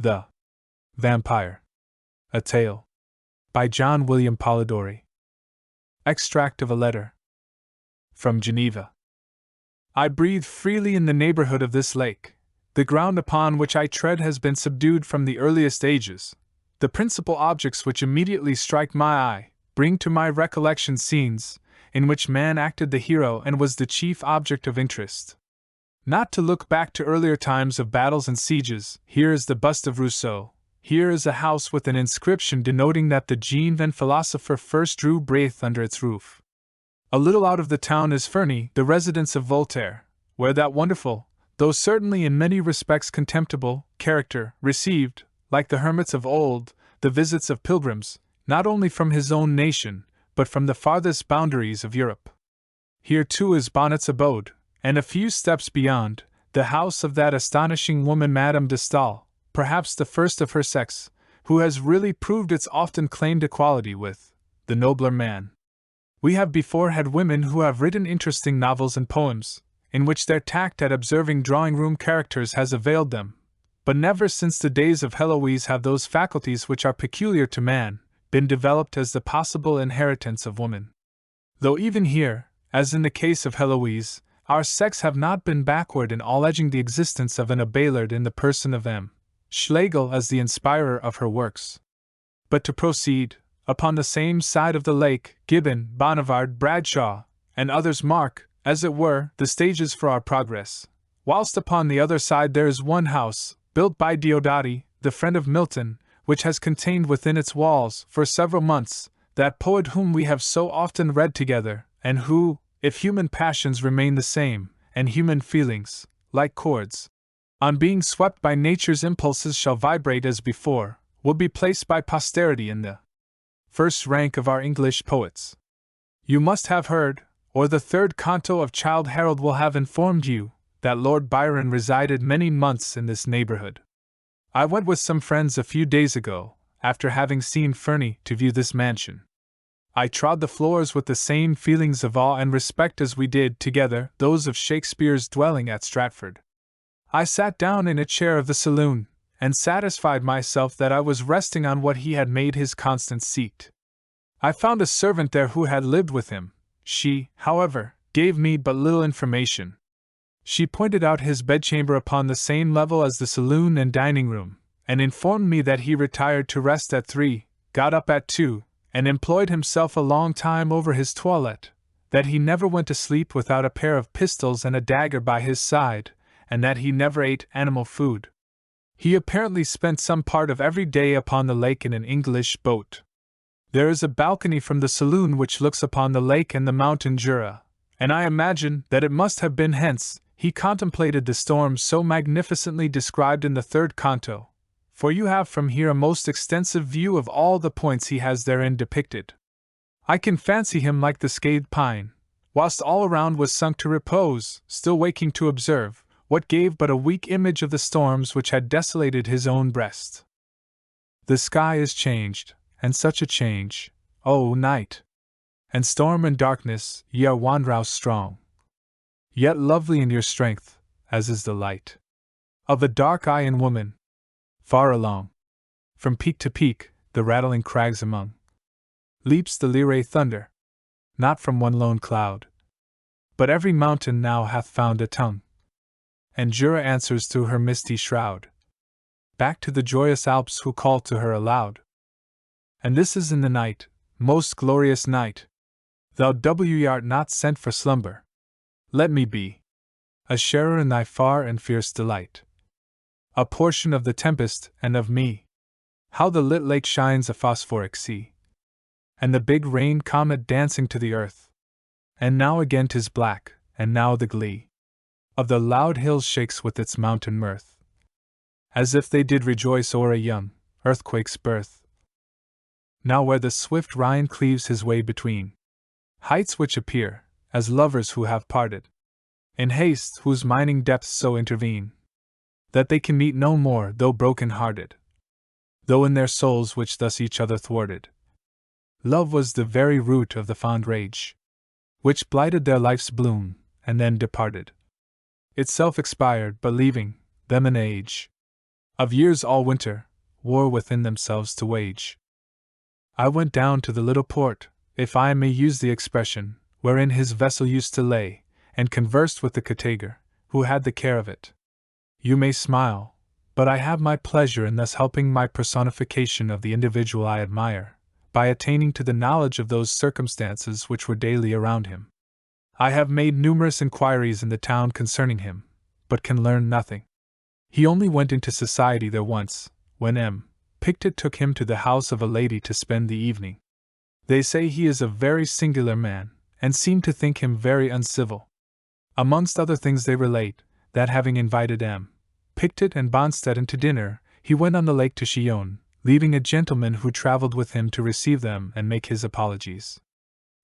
The Vampyre. A Tale. By John William Polidori. Extract of a letter. From Geneva. I breathe freely in the neighborhood of this lake. The ground upon which I tread has been subdued from the earliest ages. The principal objects which immediately strike my eye bring to my recollection scenes in which man acted the hero and was the chief object of interest. Not to look back to earlier times of battles and sieges, here is the bust of Rousseau. Here is a house with an inscription denoting that the Genevan philosopher first drew breath under its roof. A little out of the town is Ferney, the residence of Voltaire, where that wonderful, though certainly in many respects contemptible, character received, like the hermits of old, the visits of pilgrims, not only from his own nation, but from the farthest boundaries of Europe. Here too is Bonnet's abode, and a few steps beyond, the house of that astonishing woman Madame de Staël, perhaps the first of her sex, who has really proved its often claimed equality with the nobler man. We have before had women who have written interesting novels and poems, in which their tact at observing drawing-room characters has availed them, but never since the days of Heloise have those faculties which are peculiar to man been developed as the possible inheritance of woman. Though even here, as in the case of Heloise, our sex have not been backward in alleging the existence of an Abelard in the person of M. Schlegel as the inspirer of her works. But to proceed, upon the same side of the lake, Gibbon, Bonnivard, Bradshaw, and others mark, as it were, the stages for our progress, whilst upon the other side there is one house, built by Diodati, the friend of Milton, which has contained within its walls, for several months, that poet whom we have so often read together, and who, if human passions remain the same, and human feelings, like chords, on being swept by nature's impulses shall vibrate as before, will be placed by posterity in the first rank of our English poets. You must have heard, or the third canto of Childe Harold will have informed you, that Lord Byron resided many months in this neighborhood. I went with some friends a few days ago, after having seen Ferney, to view this mansion. I trod the floors with the same feelings of awe and respect as we did, together, those of Shakespeare's dwelling at Stratford. I sat down in a chair of the saloon, and satisfied myself that I was resting on what he had made his constant seat. I found a servant there who had lived with him. She, however, gave me but little information. She pointed out his bedchamber upon the same level as the saloon and dining room, and informed me that he retired to rest at 3, got up at 2, and employed himself a long time over his toilette, that he never went to sleep without a pair of pistols and a dagger by his side, and that he never ate animal food. He apparently spent some part of every day upon the lake in an English boat. There is a balcony from the saloon which looks upon the lake and the mountain Jura, and I imagine that it must have been hence he contemplated the storm so magnificently described in the third canto, for you have from here a most extensive view of all the points he has therein depicted. I can fancy him like the scathed pine, whilst all around was sunk to repose, still waking to observe what gave but a weak image of the storms which had desolated his own breast. The sky is changed, and such a change, O night! And storm and darkness, ye are wanderhouse strong, yet lovely in your strength, as is the light of a dark eye in woman. Far along, from peak to peak, the rattling crags among, leaps the Lyrae thunder, not from one lone cloud, but every mountain now hath found a tongue, and Jura answers through her misty shroud, back to the joyous Alps who call to her aloud. And this is in the night, most glorious night. Thou art not sent for slumber. Let me be a sharer in thy far and fierce delight, a portion of the tempest and of me. How the lit lake shines a phosphoric sea, and the big rain comet dancing to the earth. And now again 'tis black, and now the glee of the loud hills shakes with its mountain mirth, as if they did rejoice o'er a young earthquake's birth. Now where the swift Rhine cleaves his way between heights which appear as lovers who have parted in haste, whose mining depths so intervene that they can meet no more, though broken-hearted, though in their souls which thus each other thwarted, love was the very root of the fond rage, which blighted their life's bloom, and then departed. Itself expired, but leaving them an age of years all winter, war within themselves to wage. I went down to the little port, if I may use the expression, wherein his vessel used to lay, and conversed with the caretaker, who had the care of it. You may smile, but I have my pleasure in thus helping my personification of the individual I admire, by attaining to the knowledge of those circumstances which were daily around him. I have made numerous inquiries in the town concerning him, but can learn nothing. He only went into society there once, when M. Pictet took him to the house of a lady to spend the evening. They say he is a very singular man, and seem to think him very uncivil. Amongst other things they relate, that having invited M. Pictet and Bonstetten to dinner, he went on the lake to Chillon, leaving a gentleman who travelled with him to receive them and make his apologies.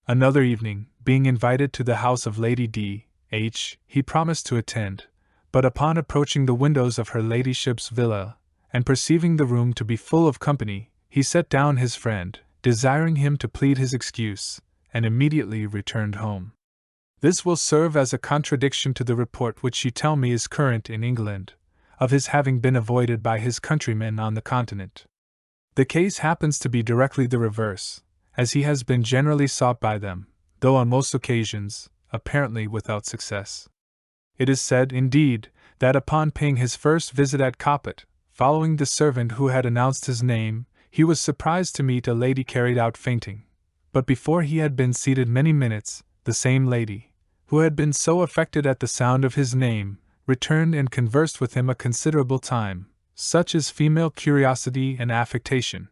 Another evening, being invited to the house of Lady D.H., he promised to attend, but upon approaching the windows of her ladyship's villa, and perceiving the room to be full of company, he set down his friend, desiring him to plead his excuse, and immediately returned home. This will serve as a contradiction to the report which you tell me is current in England, of his having been avoided by his countrymen on the continent. The case happens to be directly the reverse, as he has been generally sought by them, though on most occasions, apparently without success. It is said, indeed, that upon paying his first visit at Coppet, following the servant who had announced his name, he was surprised to meet a lady carried out fainting. But before he had been seated many minutes, the same lady, who had been so affected at the sound of his name, returned and conversed with him a considerable time, such is female curiosity and affectation.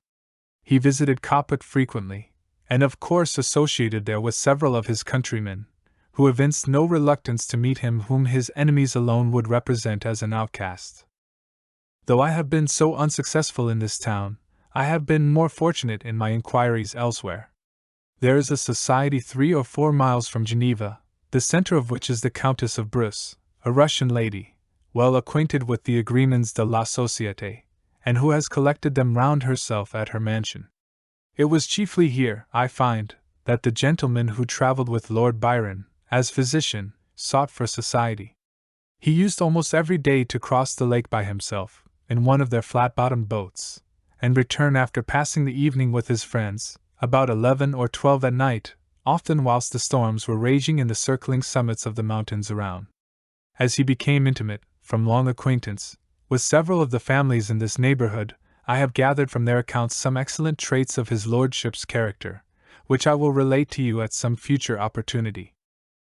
He visited Coppet frequently, and of course associated there with several of his countrymen, who evinced no reluctance to meet him whom his enemies alone would represent as an outcast. Though I have been so unsuccessful in this town, I have been more fortunate in my inquiries elsewhere. There is a society 3 or 4 miles from Geneva, the center of which is the Countess of Bruce, a Russian lady, well acquainted with the agreements de la Société, and who has collected them round herself at her mansion. It was chiefly here, I find, that the gentleman who travelled with Lord Byron, as physician, sought for society. He used almost every day to cross the lake by himself, in one of their flat-bottomed boats, and return after passing the evening with his friends, about 11 or 12 at night, often whilst the storms were raging in the circling summits of the mountains around. As he became intimate, from long acquaintance, with several of the families in this neighbourhood, I have gathered from their accounts some excellent traits of his lordship's character, which I will relate to you at some future opportunity.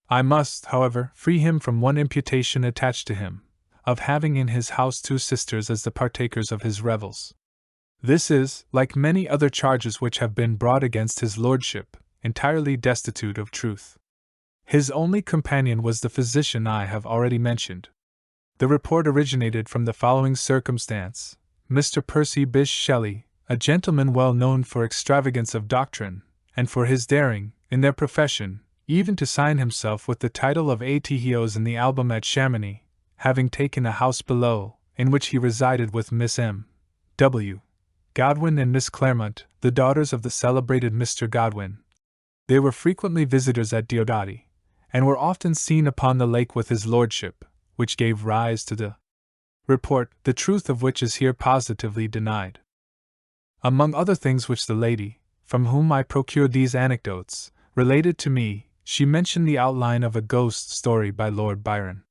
I must, however, free him from one imputation attached to him, of having in his house 2 sisters as the partakers of his revels. This is, like many other charges which have been brought against his lordship, entirely destitute of truth. His only companion was the physician I have already mentioned. The report originated from the following circumstance. Mr. Percy Bysshe Shelley, a gentleman well known for extravagance of doctrine, and for his daring, in their profession, even to sign himself with the title of Atihios in the album at Chamonix, having taken a house below, in which he resided with Miss M. W. Godwin and Miss Claremont, the daughters of the celebrated Mr. Godwin. They were frequently visitors at Diodati, and were often seen upon the lake with his lordship, which gave rise to the report, the truth of which is here positively denied. Among other things which the lady, from whom I procured these anecdotes, related to me, she mentioned the outline of a ghost story by Lord Byron.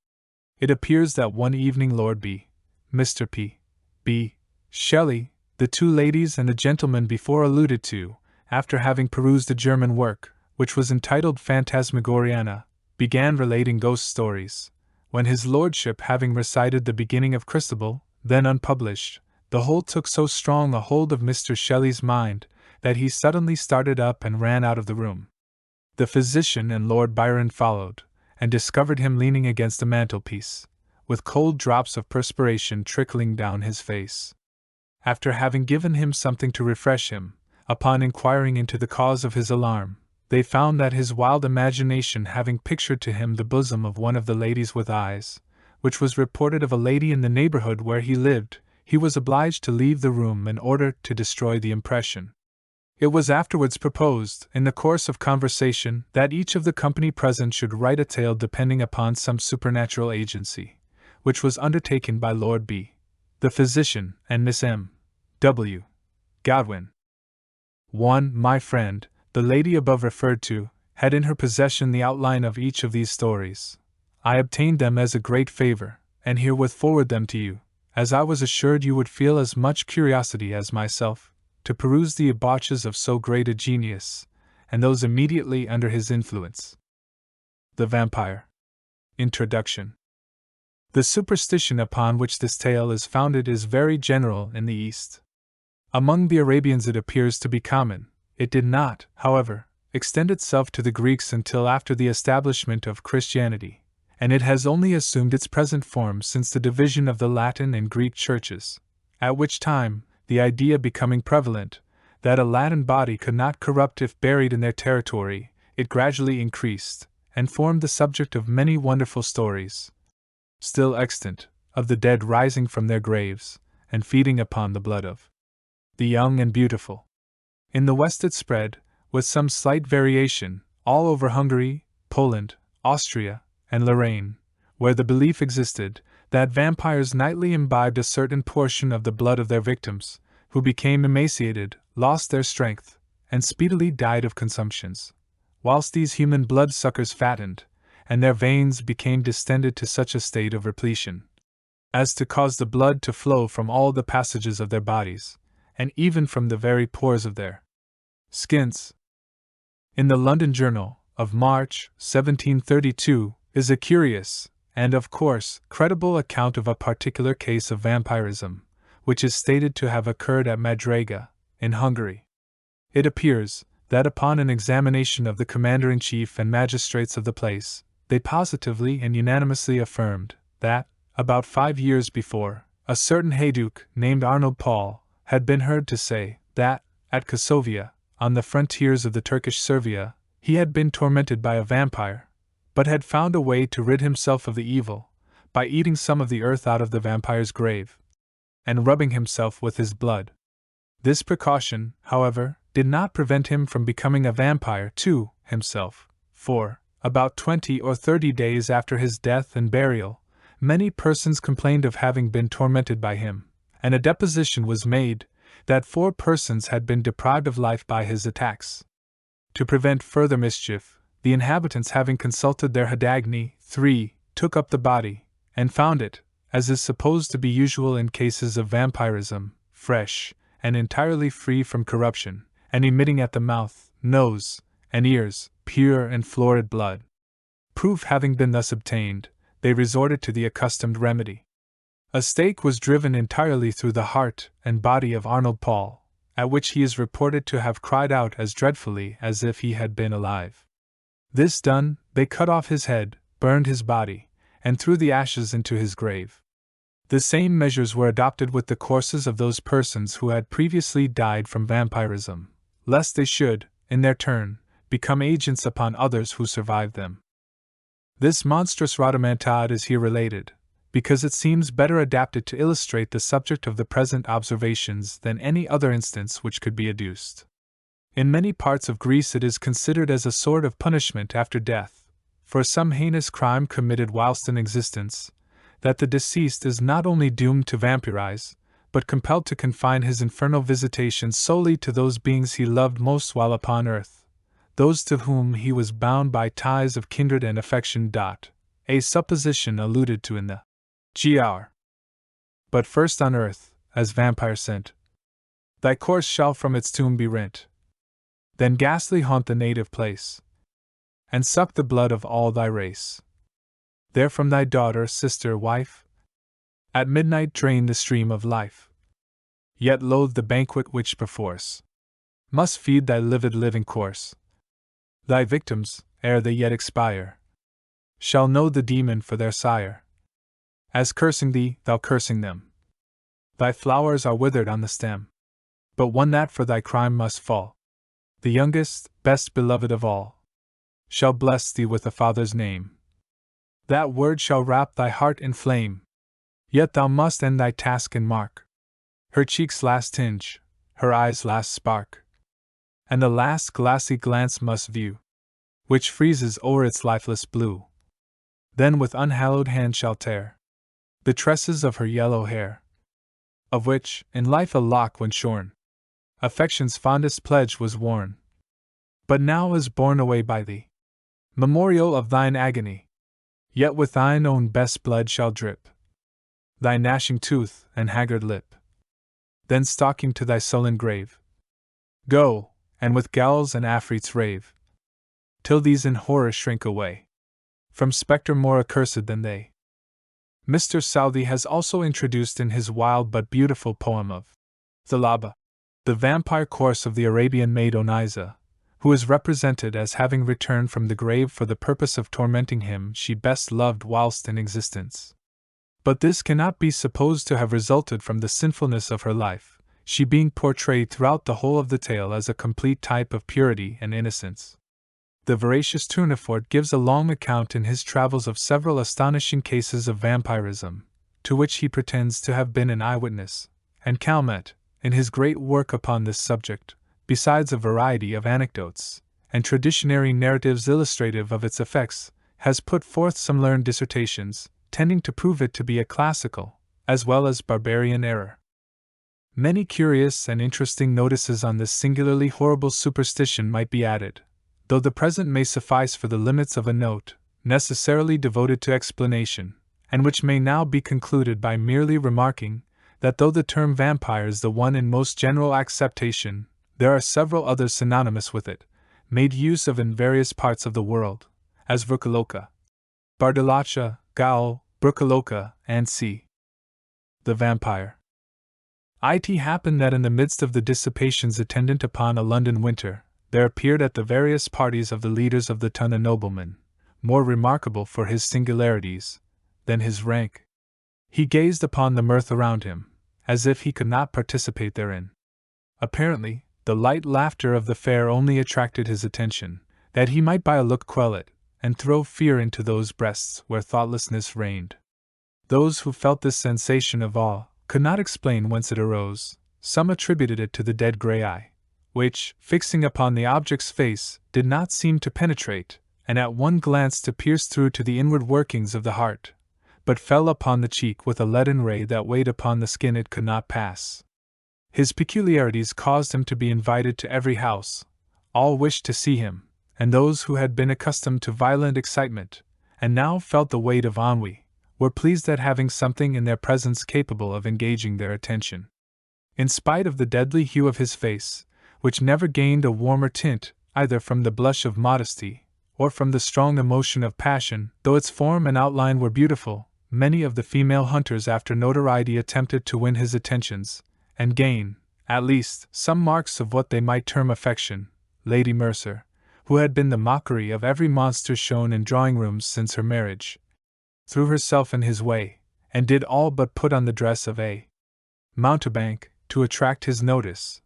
It appears that one evening Lord B., Mr. P. B. Shelley, the 2 ladies and the gentleman before alluded to, after having perused a German work, which was entitled Phantasmagoriana, began relating ghost stories, when his lordship having recited the beginning of Christabel, then unpublished, the whole took so strong a hold of Mr. Shelley's mind, that he suddenly started up and ran out of the room. The physician and Lord Byron followed, and discovered him leaning against a mantelpiece, with cold drops of perspiration trickling down his face. After having given him something to refresh him, upon inquiring into the cause of his alarm, they found that his wild imagination having pictured to him the bosom of one of the ladies with eyes, which was reported of a lady in the neighbourhood where he lived, he was obliged to leave the room in order to destroy the impression. It was afterwards proposed, in the course of conversation, that each of the company present should write a tale depending upon some supernatural agency, which was undertaken by Lord B., the physician, and Miss M. W. Godwin. 1. My friend, the lady above referred to, had in her possession the outline of each of these stories. I obtained them as a great favor, and herewith forward them to you, as I was assured you would feel as much curiosity as myself, to peruse the debauches of so great a genius, and those immediately under his influence. The Vampire. Introduction. The superstition upon which this tale is founded is very general in the East. Among the Arabians it appears to be common. It did not, however, extend itself to the Greeks until after the establishment of Christianity, and it has only assumed its present form since the division of the Latin and Greek churches, at which time, the idea becoming prevalent, that a Latin body could not corrupt if buried in their territory, it gradually increased, and formed the subject of many wonderful stories, still extant, of the dead rising from their graves, and feeding upon the blood of the young and beautiful. In the West it spread, with some slight variation, all over Hungary, Poland, Austria, and Lorraine, where the belief existed that vampires nightly imbibed a certain portion of the blood of their victims, who became emaciated, lost their strength, and speedily died of consumptions, whilst these human blood-suckers fattened, and their veins became distended to such a state of repletion as to cause the blood to flow from all the passages of their bodies, and even from the very pores of their skins. In the London Journal, of March, 1732, is a curious, and of course, credible account of a particular case of vampirism, which is stated to have occurred at Madraga, in Hungary. It appears that upon an examination of the commander-in-chief and magistrates of the place, they positively and unanimously affirmed that, about 5 years before, a certain Hayduke named Arnold Paul had been heard to say that, at Kosovia, on the frontiers of the Turkish Servia, he had been tormented by a vampire, but had found a way to rid himself of the evil, by eating some of the earth out of the vampire's grave, and rubbing himself with his blood. This precaution, however, did not prevent him from becoming a vampire too, himself, for, about 20 or 30 days after his death and burial, many persons complained of having been tormented by him, and a deposition was made that 4 persons had been deprived of life by his attacks. To prevent further mischief, the inhabitants having consulted their Hadagni, 3 took up the body, and found it, as is supposed to be usual in cases of vampirism, fresh, and entirely free from corruption, and emitting at the mouth, nose, and ears, pure and florid blood. Proof having been thus obtained, they resorted to the accustomed remedy. A stake was driven entirely through the heart and body of Arnold Paul, at which he is reported to have cried out as dreadfully as if he had been alive. This done, they cut off his head, burned his body, and threw the ashes into his grave. The same measures were adopted with the corpses of those persons who had previously died from vampirism, lest they should, in their turn, become agents upon others who survived them. This monstrous rhodomantade is here related, because it seems better adapted to illustrate the subject of the present observations than any other instance which could be adduced. In many parts of Greece it is considered as a sort of punishment after death, for some heinous crime committed whilst in existence, that the deceased is not only doomed to vampirize, but compelled to confine his infernal visitations solely to those beings he loved most while upon earth, those to whom he was bound by ties of kindred and affection. A supposition alluded to in the Gr. But first on earth, as vampire sent, thy corse shall from its tomb be rent, then ghastly haunt the native place, and suck the blood of all thy race. There from thy daughter, sister, wife, at midnight drain the stream of life, yet loathe the banquet which perforce must feed thy livid living corse. Thy victims, ere they yet expire, shall know the demon for their sire. As cursing thee, thou cursing them, thy flowers are withered on the stem, but one that for thy crime must fall, the youngest, best beloved of all, shall bless thee with a father's name. That word shall wrap thy heart in flame, yet thou must end thy task and mark her cheek's last tinge, her eyes' last spark, and the last glassy glance must view, which freezes o'er its lifeless blue. Then with unhallowed hand shall tear the tresses of her yellow hair, of which, in life a lock when shorn, affection's fondest pledge was worn, but now is borne away by thee. Memorial of thine agony, yet with thine own best blood shall drip thy gnashing tooth and haggard lip. Then stalking to thy sullen grave, go, and with ghouls and afrits rave, till these in horror shrink away from spectre more accursed than they. Mr. Southey has also introduced in his wild but beautiful poem of Thalaba the vampire course of the Arabian maid Oniza, who is represented as having returned from the grave for the purpose of tormenting him she best loved whilst in existence. But this cannot be supposed to have resulted from the sinfulness of her life, she being portrayed throughout the whole of the tale as a complete type of purity and innocence. The veracious Tournefort gives a long account in his travels of several astonishing cases of vampirism, to which he pretends to have been an eyewitness, and Calmet, in his great work upon this subject, besides a variety of anecdotes and traditionary narratives illustrative of its effects, has put forth some learned dissertations, tending to prove it to be a classical, as well as barbarian error. Many curious and interesting notices on this singularly horrible superstition might be added, though the present may suffice for the limits of a note, necessarily devoted to explanation, and which may now be concluded by merely remarking that though the term vampire is the one in most general acceptation, there are several others synonymous with it, made use of in various parts of the world, as Vrukaloka, Bardalacha, Gaul, Brukaloka, and c. the vampire. It happened that in the midst of the dissipations attendant upon a London winter, there appeared at the various parties of the leaders of the ton a nobleman, more remarkable for his singularities than his rank. He gazed upon the mirth around him, as if he could not participate therein. Apparently, the light laughter of the fair only attracted his attention, that he might by a look quell it, and throw fear into those breasts where thoughtlessness reigned. Those who felt this sensation of awe could not explain whence it arose. Some attributed it to the dead grey eye, which, fixing upon the object's face, did not seem to penetrate, and at one glance to pierce through to the inward workings of the heart, but fell upon the cheek with a leaden ray that weighed upon the skin it could not pass. His peculiarities caused him to be invited to every house. All wished to see him, and those who had been accustomed to violent excitement, and now felt the weight of ennui, were pleased at having something in their presence capable of engaging their attention. In spite of the deadly hue of his face, which never gained a warmer tint either from the blush of modesty or from the strong emotion of passion, though its form and outline were beautiful, many of the female hunters after notoriety attempted to win his attentions, and gain, at least, some marks of what they might term affection. Lady Mercer, who had been the mockery of every monster shown in drawing-rooms since her marriage, threw herself in his way, and did all but put on the dress of a mountebank to attract his notice,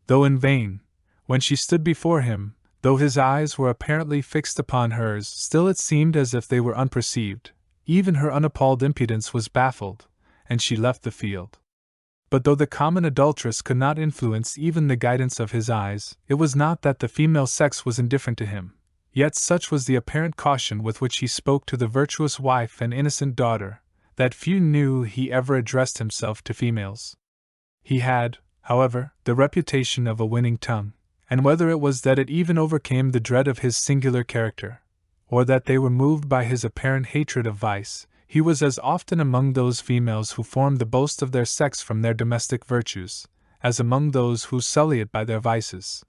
though in vain. When she stood before him, though his eyes were apparently fixed upon hers, still it seemed as if they were unperceived. Even her unappalled impudence was baffled, and she left the field. But though the common adulteress could not influence even the guidance of his eyes, it was not that the female sex was indifferent to him, yet such was the apparent caution with which he spoke to the virtuous wife and innocent daughter, that few knew he ever addressed himself to females. He had, however, the reputation of a winning tongue, and whether it was that it even overcame the dread of his singular character, or that they were moved by his apparent hatred of vice, he was as often among those females who formed the boast of their sex from their domestic virtues, as among those who sully it by their vices.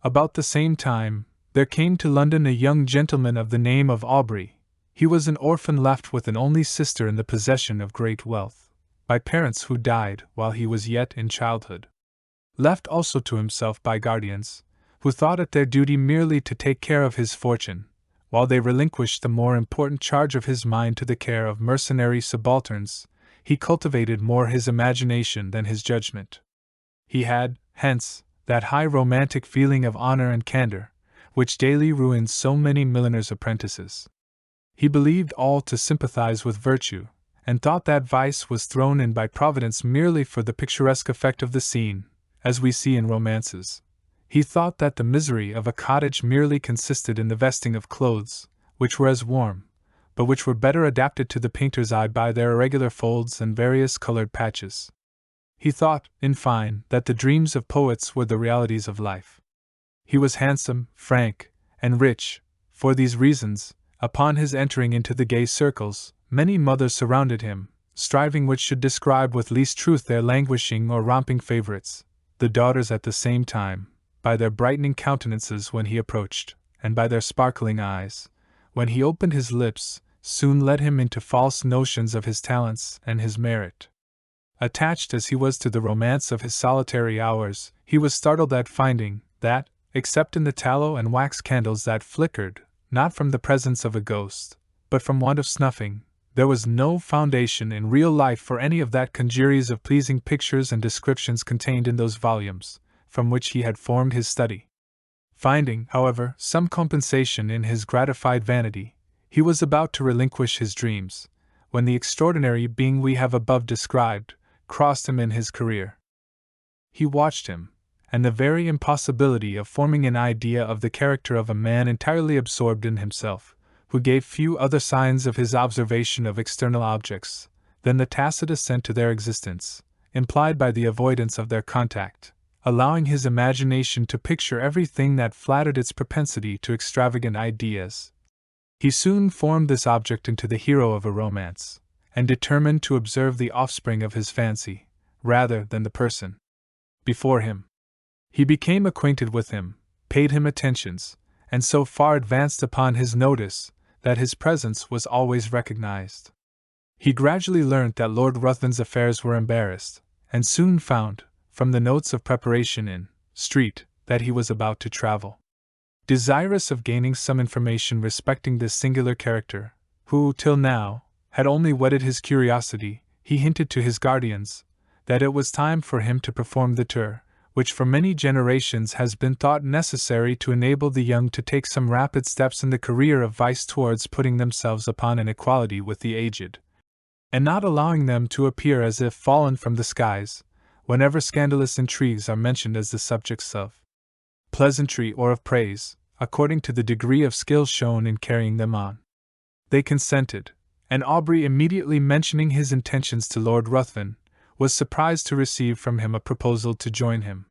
About the same time, there came to London a young gentleman of the name of Aubrey. He was an orphan left with an only sister in the possession of great wealth, by parents who died while he was yet in childhood. Left also to himself by guardians, who thought it their duty merely to take care of his fortune, while they relinquished the more important charge of his mind to the care of mercenary subalterns, he cultivated more his imagination than his judgment. He had, hence, that high romantic feeling of honor and candor, which daily ruins so many milliners' apprentices. He believed all to sympathize with virtue, and thought that vice was thrown in by Providence merely for the picturesque effect of the scene, as we see in romances. He thought that the misery of a cottage merely consisted in the vesting of clothes, which were as warm, but which were better adapted to the painter's eye by their irregular folds and various colored patches. He thought, in fine, that the dreams of poets were the realities of life. He was handsome, frank, and rich. For these reasons, upon his entering into the gay circles, many mothers surrounded him, striving which should describe with least truth their languishing or romping favorites, the daughters at the same time, by their brightening countenances when he approached, and by their sparkling eyes, when he opened his lips, soon led him into false notions of his talents and his merit. Attached as he was to the romance of his solitary hours, he was startled at finding that, except in the tallow and wax candles that flickered, not from the presence of a ghost, but from want of snuffing, there was no foundation in real life for any of that congeries of pleasing pictures and descriptions contained in those volumes, from which he had formed his study. Finding, however, some compensation in his gratified vanity, he was about to relinquish his dreams, when the extraordinary being we have above described crossed him in his career. He watched him, and the very impossibility of forming an idea of the character of a man entirely absorbed in himself, who gave few other signs of his observation of external objects than the tacit assent to their existence, implied by the avoidance of their contact, allowing his imagination to picture everything that flattered its propensity to extravagant ideas. He soon formed this object into the hero of a romance, and determined to observe the offspring of his fancy, rather than the person before him. He became acquainted with him, paid him attentions, and so far advanced upon his notice that his presence was always recognized. He gradually learnt that Lord Ruthven's affairs were embarrassed, and soon found, from the notes of preparation in Street, that he was about to travel. Desirous of gaining some information respecting this singular character, who, till now, had only whetted his curiosity, he hinted to his guardians that it was time for him to perform the tour, which for many generations has been thought necessary to enable the young to take some rapid steps in the career of vice towards putting themselves upon an equality with the aged, and not allowing them to appear as if fallen from the skies, whenever scandalous intrigues are mentioned as the subjects of pleasantry or of praise, according to the degree of skill shown in carrying them on. They consented, and Aubrey, immediately mentioning his intentions to Lord Ruthven, was surprised to receive from him a proposal to join him.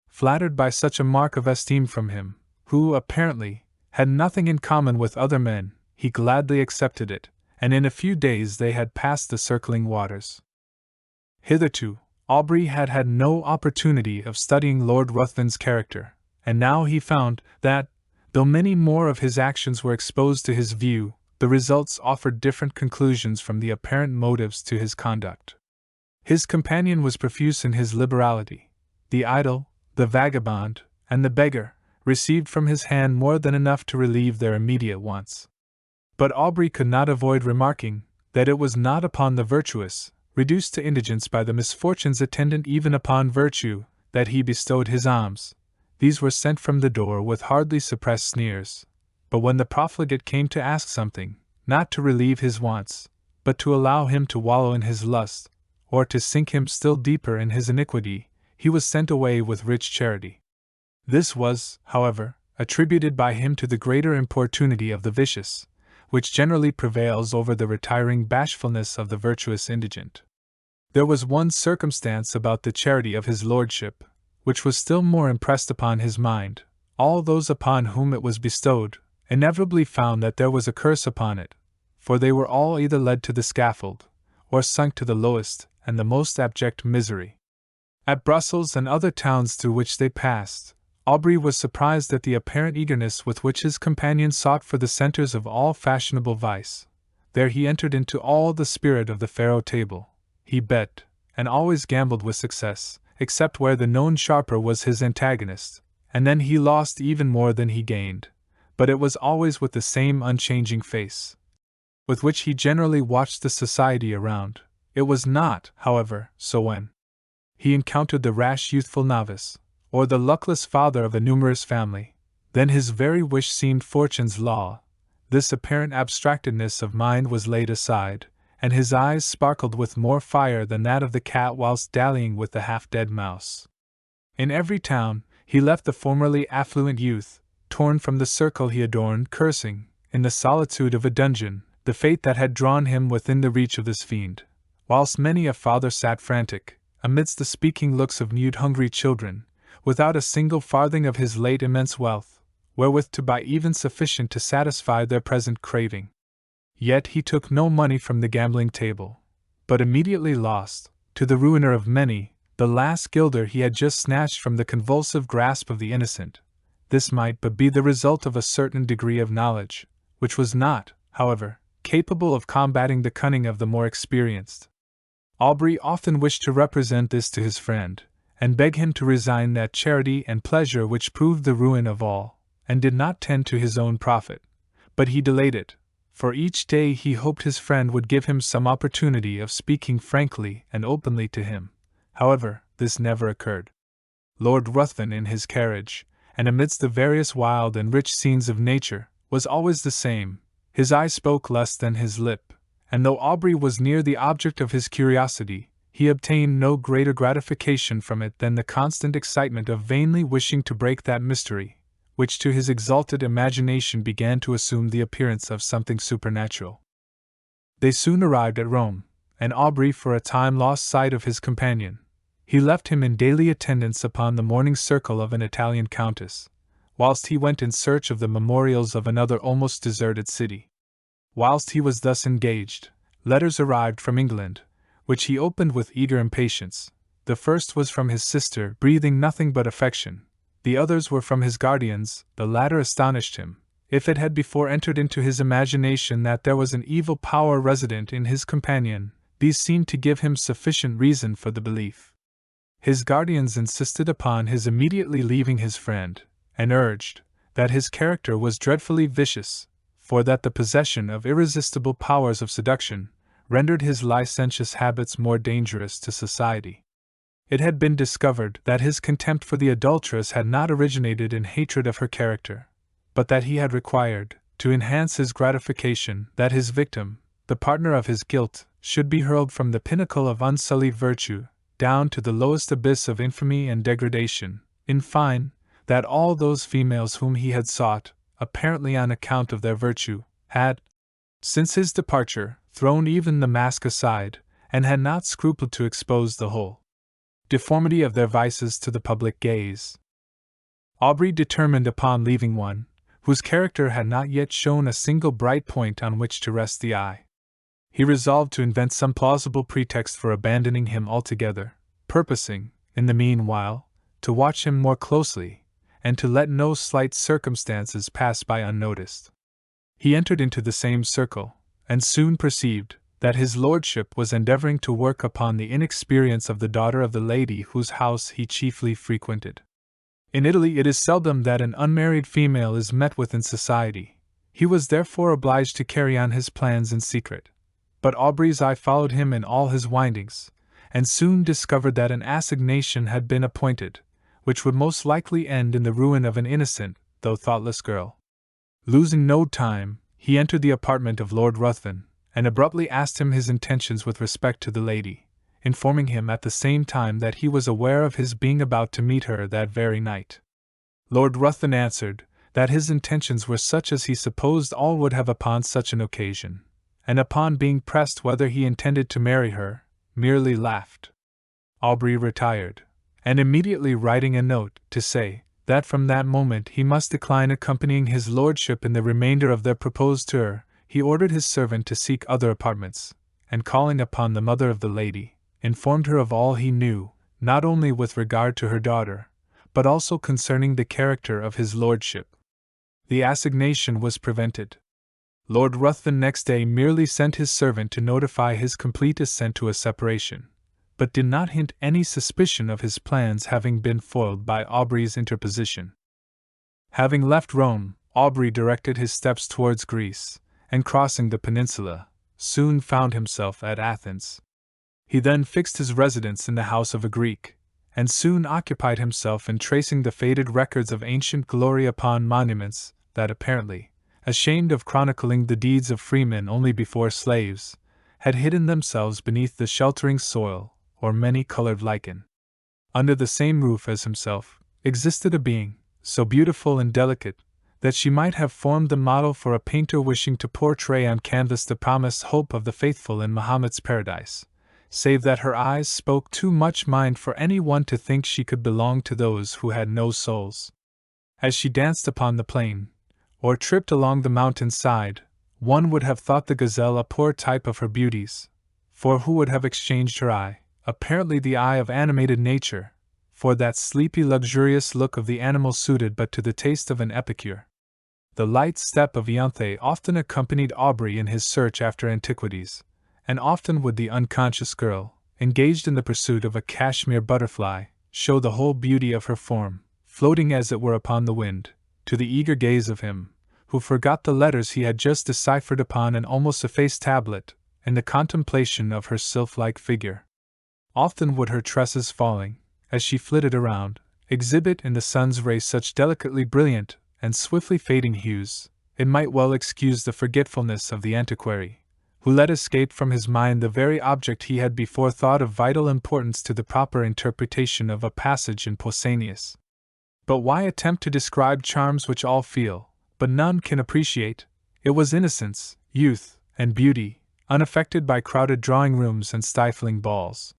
Flattered by such a mark of esteem from him, who, apparently, had nothing in common with other men, he gladly accepted it, and in a few days they had passed the circling waters. Hitherto, Aubrey had had no opportunity of studying Lord Ruthven's character, and now he found that, though many more of his actions were exposed to his view, the results offered different conclusions from the apparent motives to his conduct. His companion was profuse in his liberality. The idle, the vagabond, and the beggar received from his hand more than enough to relieve their immediate wants. But Aubrey could not avoid remarking that it was not upon the virtuous, reduced to indigence by the misfortunes attendant even upon virtue, that he bestowed his alms. These were sent from the door with hardly suppressed sneers. But when the profligate came to ask something, not to relieve his wants, but to allow him to wallow in his lust, or to sink him still deeper in his iniquity, he was sent away with rich charity. This was, however, attributed by him to the greater importunity of the vicious, which generally prevails over the retiring bashfulness of the virtuous indigent. There was one circumstance about the charity of his lordship, which was still more impressed upon his mind. All those upon whom it was bestowed inevitably found that there was a curse upon it, for they were all either led to the scaffold, or sunk to the lowest and the most abject misery. At Brussels and other towns through which they passed, Aubrey was surprised at the apparent eagerness with which his companion sought for the centers of all fashionable vice. There he entered into all the spirit of the faro table. He bet, and always gambled with success, except where the known sharper was his antagonist, and then he lost even more than he gained, but it was always with the same unchanging face, with which he generally watched the society around. It was not, however, so when he encountered the rash youthful novice, or the luckless father of a numerous family. Then his very wish seemed fortune's law. This apparent abstractedness of mind was laid aside, and his eyes sparkled with more fire than that of the cat whilst dallying with the half-dead mouse. In every town, he left the formerly affluent youth, torn from the circle he adorned, cursing, in the solitude of a dungeon, the fate that had drawn him within the reach of this fiend, whilst many a father sat frantic, amidst the speaking looks of mute hungry children, without a single farthing of his late immense wealth, wherewith to buy even sufficient to satisfy their present craving. Yet he took no money from the gambling table, but immediately lost, to the ruiner of many, the last guilder he had just snatched from the convulsive grasp of the innocent. This might but be the result of a certain degree of knowledge, which was not, however, capable of combating the cunning of the more experienced. Aubrey often wished to represent this to his friend, and beg him to resign that charity and pleasure which proved the ruin of all, and did not tend to his own profit. But he delayed it, for each day he hoped his friend would give him some opportunity of speaking frankly and openly to him. However, this never occurred. Lord Ruthven in his carriage, and amidst the various wild and rich scenes of nature, was always the same. His eye spoke less than his lip, and though Aubrey was near the object of his curiosity, he obtained no greater gratification from it than the constant excitement of vainly wishing to break that mystery, which to his exalted imagination began to assume the appearance of something supernatural. They soon arrived at Rome, and Aubrey for a time lost sight of his companion. He left him in daily attendance upon the morning circle of an Italian countess, whilst he went in search of the memorials of another almost deserted city. Whilst he was thus engaged, letters arrived from England, which he opened with eager impatience. The first was from his sister, breathing nothing but affection. The others were from his guardians. The latter astonished him. If it had before entered into his imagination that there was an evil power resident in his companion, these seemed to give him sufficient reason for the belief. His guardians insisted upon his immediately leaving his friend, and urged that his character was dreadfully vicious, for that the possession of irresistible powers of seduction rendered his licentious habits more dangerous to society. It had been discovered that his contempt for the adulteress had not originated in hatred of her character, but that he had required, to enhance his gratification, that his victim, the partner of his guilt, should be hurled from the pinnacle of unsullied virtue down to the lowest abyss of infamy and degradation. In fine, that all those females whom he had sought, apparently on account of their virtue, had, since his departure, thrown even the mask aside, and had not scrupled to expose the whole deformity of their vices to the public gaze. Aubrey determined upon leaving one, whose character had not yet shown a single bright point on which to rest the eye. He resolved to invent some plausible pretext for abandoning him altogether, purposing, in the meanwhile, to watch him more closely, and to let no slight circumstances pass by unnoticed. He entered into the same circle, and soon perceived that his lordship was endeavoring to work upon the inexperience of the daughter of the lady whose house he chiefly frequented. In Italy it is seldom that an unmarried female is met with in society. He was therefore obliged to carry on his plans in secret. But Aubrey's eye followed him in all his windings, and soon discovered that an assignation had been appointed, which would most likely end in the ruin of an innocent, though thoughtless girl. Losing no time, he entered the apartment of Lord Ruthven, and abruptly asked him his intentions with respect to the lady, informing him at the same time that he was aware of his being about to meet her that very night. Lord Ruthven answered that his intentions were such as he supposed all would have upon such an occasion, and upon being pressed whether he intended to marry her, merely laughed. Aubrey retired, and immediately writing a note to say that from that moment he must decline accompanying his lordship in the remainder of their proposed tour, he ordered his servant to seek other apartments, and calling upon the mother of the lady, informed her of all he knew, not only with regard to her daughter, but also concerning the character of his lordship. The assignation was prevented. Lord Ruthven next day merely sent his servant to notify his complete assent to a separation, but did not hint any suspicion of his plans having been foiled by Aubrey's interposition. Having left Rome, Aubrey directed his steps towards Greece, and crossing the peninsula, soon found himself at Athens. He then fixed his residence in the house of a Greek, and soon occupied himself in tracing the faded records of ancient glory upon monuments that apparently, ashamed of chronicling the deeds of freemen only before slaves, had hidden themselves beneath the sheltering soil or many-colored lichen. Under the same roof as himself existed a being, so beautiful and delicate, that she might have formed the model for a painter wishing to portray on canvas the promised hope of the faithful in Mahomet's paradise. save that her eyes spoke too much mind for any one to think she could belong to those who had no souls. As she danced upon the plain, or tripped along the mountain side, one would have thought the gazelle a poor type of her beauties, for who would have exchanged her eye, apparently the eye of animated nature, for that sleepy luxurious look of the animal suited but to the taste of an epicure? The light step of Ianthe often accompanied Aubrey in his search after antiquities, and often would the unconscious girl, engaged in the pursuit of a cashmere butterfly, show the whole beauty of her form, floating as it were upon the wind, to the eager gaze of him, who forgot the letters he had just deciphered upon an almost effaced tablet, in the contemplation of her sylph-like figure. Often would her tresses falling, as she flitted around, exhibit in the sun's rays such delicately brilliant and swiftly fading hues, it might well excuse the forgetfulness of the antiquary, who let escape from his mind the very object he had before thought of vital importance to the proper interpretation of a passage in Pausanias. But why attempt to describe charms which all feel, but none can appreciate? It was innocence, youth, and beauty, unaffected by crowded drawing-rooms and stifling balls.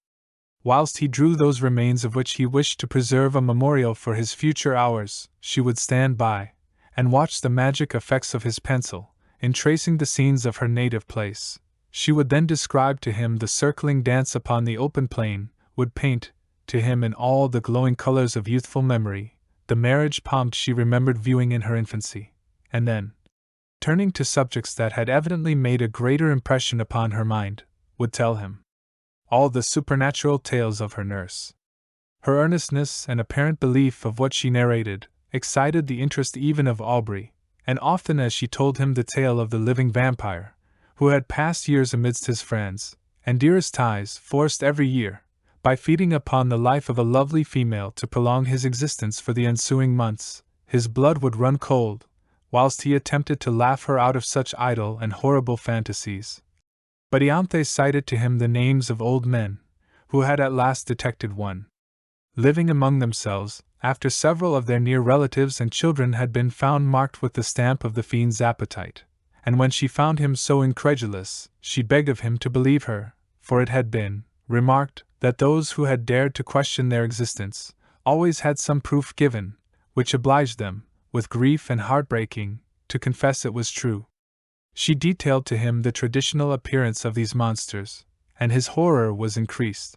Whilst he drew those remains of which he wished to preserve a memorial for his future hours, she would stand by, and watch the magic effects of his pencil, in tracing the scenes of her native place. She would then describe to him the circling dance upon the open plain, would paint, to him in all the glowing colors of youthful memory, the marriage pomp she remembered viewing in her infancy, and then, turning to subjects that had evidently made a greater impression upon her mind, would tell him all the supernatural tales of her nurse. Her earnestness and apparent belief of what she narrated excited the interest even of Aubrey, and often as she told him the tale of the living vampire, who had passed years amidst his friends and dearest ties, forced every year, by feeding upon the life of a lovely female to prolong his existence for the ensuing months, his blood would run cold, whilst he attempted to laugh her out of such idle and horrible fantasies. But Ianthe cited to him the names of old men, who had at last detected one. Living among themselves, after several of their near relatives and children had been found marked with the stamp of the fiend's appetite, and when she found him so incredulous, she begged of him to believe her, for it had been remarked that those who had dared to question their existence always had some proof given, which obliged them, with grief and heartbreaking, to confess it was true. She detailed to him the traditional appearance of these monsters, and his horror was increased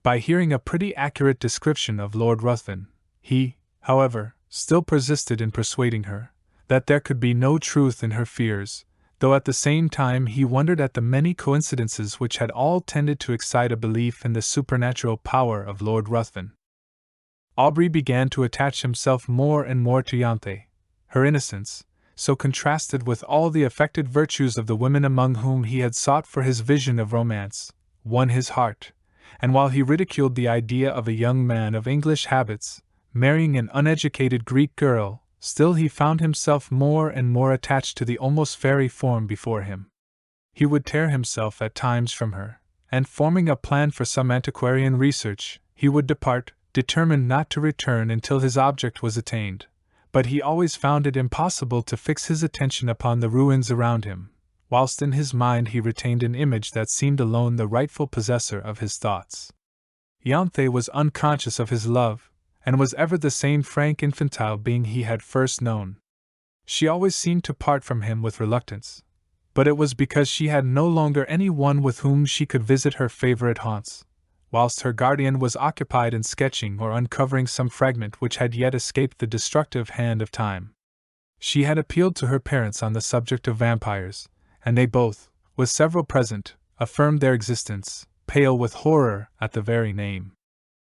by hearing a pretty accurate description of Lord Ruthven. He, however, still persisted in persuading her that there could be no truth in her fears, though at the same time he wondered at the many coincidences which had all tended to excite a belief in the supernatural power of Lord Ruthven. Aubrey began to attach himself more and more to Ianthe. Her innocence, so contrasted with all the affected virtues of the women among whom he had sought for his vision of romance, won his heart, and while he ridiculed the idea of a young man of English habits marrying an uneducated Greek girl, still he found himself more and more attached to the almost fairy form before him. He would tear himself at times from her, and forming a plan for some antiquarian research, he would depart, determined not to return until his object was attained. But he always found it impossible to fix his attention upon the ruins around him, whilst in his mind he retained an image that seemed alone the rightful possessor of his thoughts. Ianthe was unconscious of his love, and was ever the same frank infantile being he had first known. She always seemed to part from him with reluctance, but it was because she had no longer any one with whom she could visit her favorite haunts, whilst her guardian was occupied in sketching or uncovering some fragment which had yet escaped the destructive hand of time. She had appealed to her parents on the subject of vampires, and they both, with several present, affirmed their existence, pale with horror at the very name.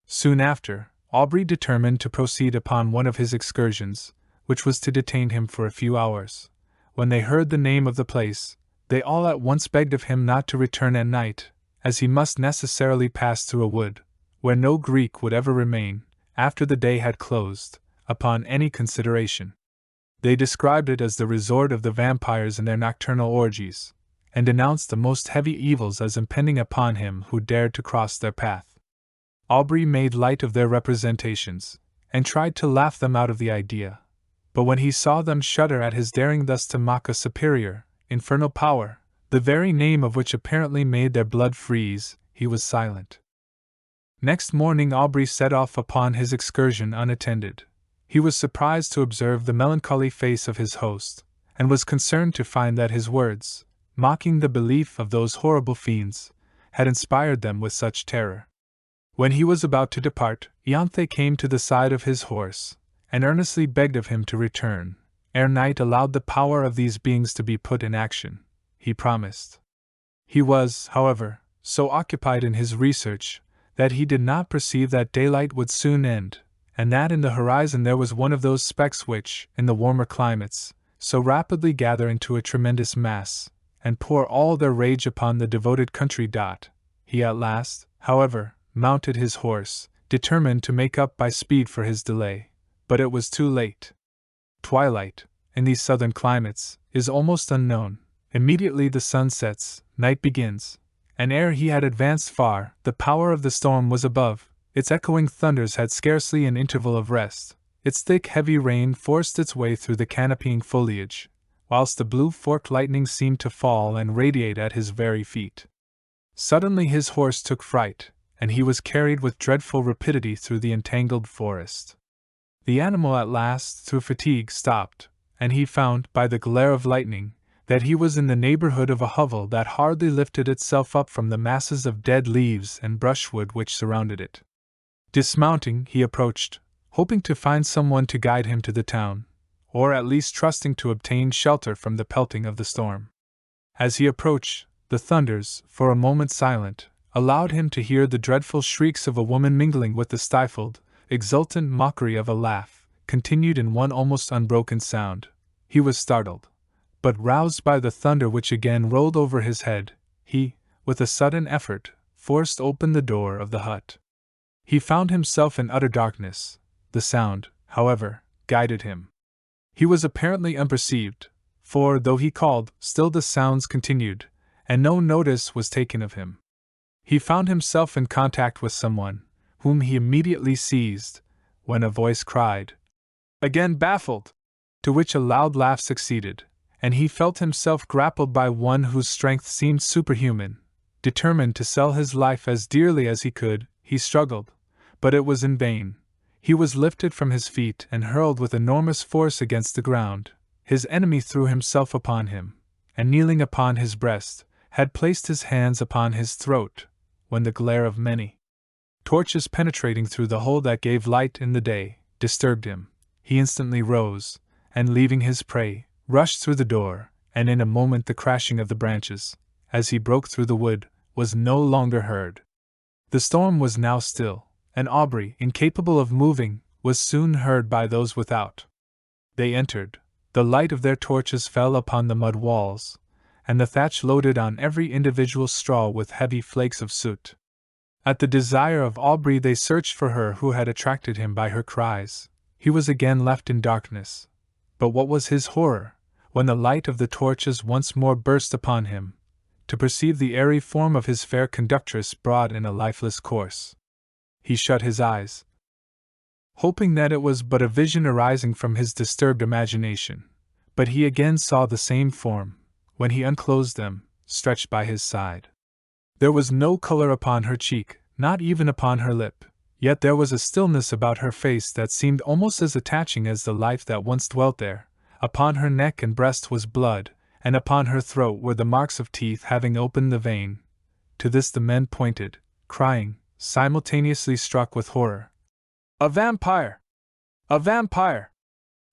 Soon after, Aubrey determined to proceed upon one of his excursions, which was to detain him for a few hours. When they heard the name of the place, they all at once begged of him not to return at night, as he must necessarily pass through a wood, where no Greek would ever remain, after the day had closed, upon any consideration. They described it as the resort of the vampires in their nocturnal orgies, and denounced the most heavy evils as impending upon him who dared to cross their path. Aubrey made light of their representations, and tried to laugh them out of the idea, but when he saw them shudder at his daring thus to mock a superior, infernal power, the very name of which apparently made their blood freeze, he was silent. Next morning Aubrey set off upon his excursion unattended. He was surprised to observe the melancholy face of his host, and was concerned to find that his words, mocking the belief of those horrible fiends, had inspired them with such terror. When he was about to depart, Ianthe came to the side of his horse, and earnestly begged of him to return, ere night allowed the power of these beings to be put in action. He promised. He was, however, so occupied in his research that he did not perceive that daylight would soon end, and that in the horizon there was one of those specks which, in the warmer climates, so rapidly gather into a tremendous mass, and pour all their rage upon the devoted country. He at last, however, mounted his horse, determined to make up by speed for his delay, but it was too late. Twilight, in these southern climates, is almost unknown. Immediately the sun sets, night begins, and ere he had advanced far, the power of the storm was above, its echoing thunders had scarcely an interval of rest, its thick heavy rain forced its way through the canopying foliage, whilst the blue forked lightning seemed to fall and radiate at his very feet. Suddenly his horse took fright, and he was carried with dreadful rapidity through the entangled forest. The animal at last, through fatigue, stopped, and he found, by the glare of lightning, that he was in the neighborhood of a hovel that hardly lifted itself up from the masses of dead leaves and brushwood which surrounded it. Dismounting, he approached, hoping to find someone to guide him to the town, or at least trusting to obtain shelter from the pelting of the storm. As he approached, the thunders, for a moment silent, allowed him to hear the dreadful shrieks of a woman mingling with the stifled, exultant mockery of a laugh, continued in one almost unbroken sound. He was startled, but roused by the thunder which again rolled over his head, he, with a sudden effort, forced open the door of the hut. He found himself in utter darkness. The sound, however, guided him. He was apparently unperceived, for though he called, still the sounds continued, and no notice was taken of him. He found himself in contact with someone, whom he immediately seized, when a voice cried, "Again baffled!" to which a loud laugh succeeded, and he felt himself grappled by one whose strength seemed superhuman. Determined to sell his life as dearly as he could, he struggled, but it was in vain. He was lifted from his feet and hurled with enormous force against the ground. His enemy threw himself upon him, and kneeling upon his breast, had placed his hands upon his throat, when the glare of many torches penetrating through the hole that gave light in the day, disturbed him. He instantly rose, and leaving his prey, rushed through the door, and in a moment the crashing of the branches, as he broke through the wood, was no longer heard. The storm was now still, and Aubrey, incapable of moving, was soon heard by those without. They entered, the light of their torches fell upon the mud walls, and the thatch loaded on every individual straw with heavy flakes of soot. At the desire of Aubrey they searched for her who had attracted him by her cries. He was again left in darkness. But what was his horror, when the light of the torches once more burst upon him, to perceive the airy form of his fair conductress brought in a lifeless corse. He shut his eyes, hoping that it was but a vision arising from his disturbed imagination, but he again saw the same form, when he unclosed them, stretched by his side. There was no color upon her cheek, not even upon her lip, yet there was a stillness about her face that seemed almost as attaching as the life that once dwelt there. Upon her neck and breast was blood, and upon her throat were the marks of teeth having opened the vein. To this the men pointed, crying, simultaneously struck with horror, "A vampire! A vampire!"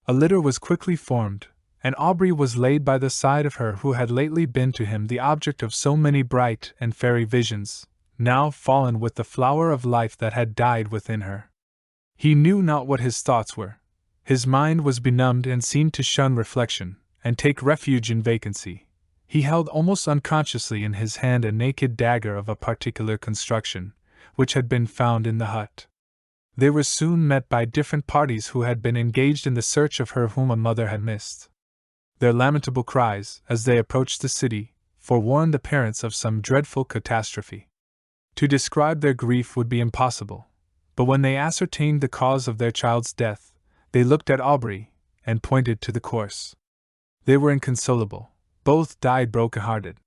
A litter was quickly formed, and Aubrey was laid by the side of her who had lately been to him the object of so many bright and fairy visions, now fallen with the flower of life that had died within her. He knew not what his thoughts were. His mind was benumbed and seemed to shun reflection, and take refuge in vacancy. He held almost unconsciously in his hand a naked dagger of a particular construction, which had been found in the hut. They were soon met by different parties who had been engaged in the search of her whom a mother had missed. Their lamentable cries, as they approached the city, forewarned the parents of some dreadful catastrophe. To describe their grief would be impossible, but when they ascertained the cause of their child's death, they looked at Aubrey, and pointed to the corse. They were inconsolable, both died broken-hearted.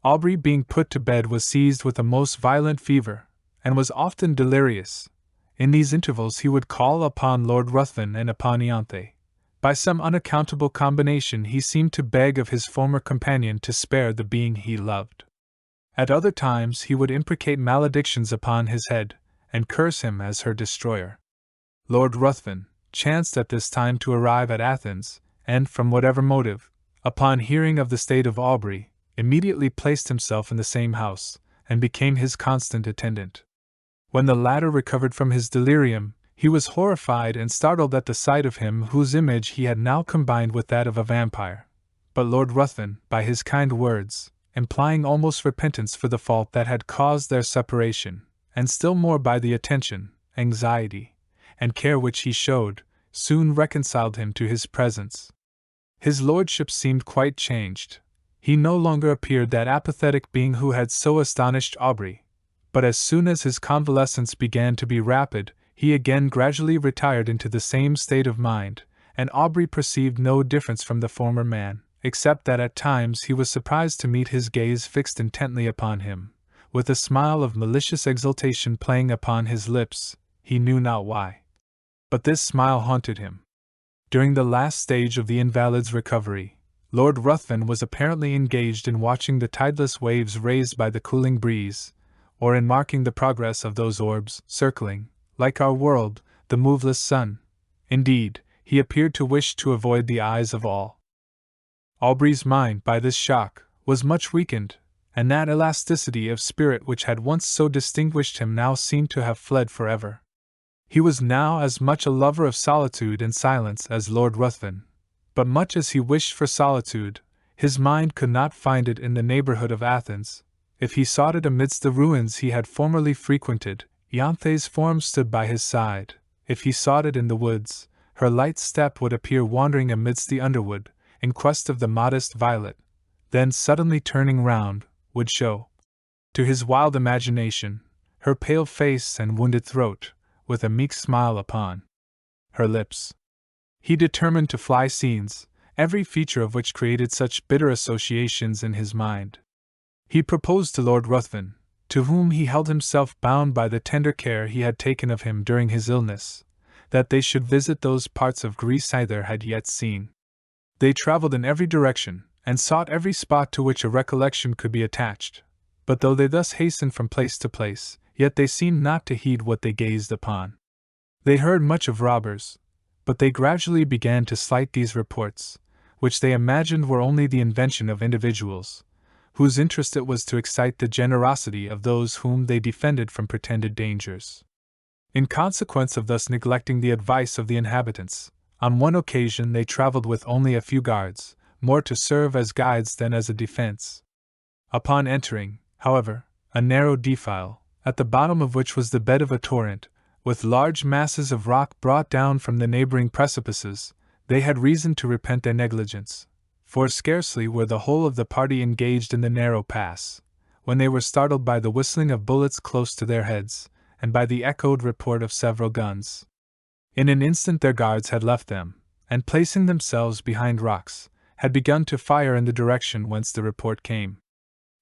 Aubrey, being put to bed, was seized with a most violent fever, and was often delirious. In these intervals he would call upon Lord Ruthven and upon Ianthe. By some unaccountable combination he seemed to beg of his former companion to spare the being he loved. At other times he would imprecate maledictions upon his head, and curse him as her destroyer. Lord Ruthven chanced at this time to arrive at Athens, and, from whatever motive, upon hearing of the state of Aubrey, immediately placed himself in the same house, and became his constant attendant. When the latter recovered from his delirium, he was horrified and startled at the sight of him whose image he had now combined with that of a vampire. But Lord Ruthven, by his kind words, implying almost repentance for the fault that had caused their separation, and still more by the attention, anxiety, and care which he showed, soon reconciled him to his presence. His lordship seemed quite changed. He no longer appeared that apathetic being who had so astonished Aubrey, but as soon as his convalescence began to be rapid, he again gradually retired into the same state of mind, and Aubrey perceived no difference from the former man, except that at times he was surprised to meet his gaze fixed intently upon him, with a smile of malicious exultation playing upon his lips, he knew not why. But this smile haunted him. During the last stage of the invalid's recovery, Lord Ruthven was apparently engaged in watching the tideless waves raised by the cooling breeze, or in marking the progress of those orbs, circling, like our world, the moveless sun. Indeed, he appeared to wish to avoid the eyes of all. Aubrey's mind, by this shock, was much weakened, and that elasticity of spirit which had once so distinguished him now seemed to have fled forever. He was now as much a lover of solitude and silence as Lord Ruthven, but much as he wished for solitude, his mind could not find it in the neighborhood of Athens. If he sought it amidst the ruins he had formerly frequented, Ianthe's form stood by his side. If he sought it in the woods, her light step would appear wandering amidst the underwood, in quest of the modest violet, then suddenly turning round, would show, to his wild imagination, her pale face and wounded throat, with a meek smile upon her lips. He determined to fly scenes, every feature of which created such bitter associations in his mind. He proposed to Lord Ruthven, to whom he held himself bound by the tender care he had taken of him during his illness, that they should visit those parts of Greece neither had yet seen. They travelled in every direction, and sought every spot to which a recollection could be attached, but though they thus hastened from place to place, yet they seemed not to heed what they gazed upon. They heard much of robbers, but they gradually began to slight these reports, which they imagined were only the invention of individuals, whose interest it was to excite the generosity of those whom they defended from pretended dangers. In consequence of thus neglecting the advice of the inhabitants, on one occasion they travelled with only a few guards, more to serve as guides than as a defense. Upon entering, however, a narrow defile, at the bottom of which was the bed of a torrent, with large masses of rock brought down from the neighboring precipices, they had reason to repent their negligence, for scarcely were the whole of the party engaged in the narrow pass, when they were startled by the whistling of bullets close to their heads, and by the echoed report of several guns. In an instant their guards had left them, and placing themselves behind rocks, had begun to fire in the direction whence the report came.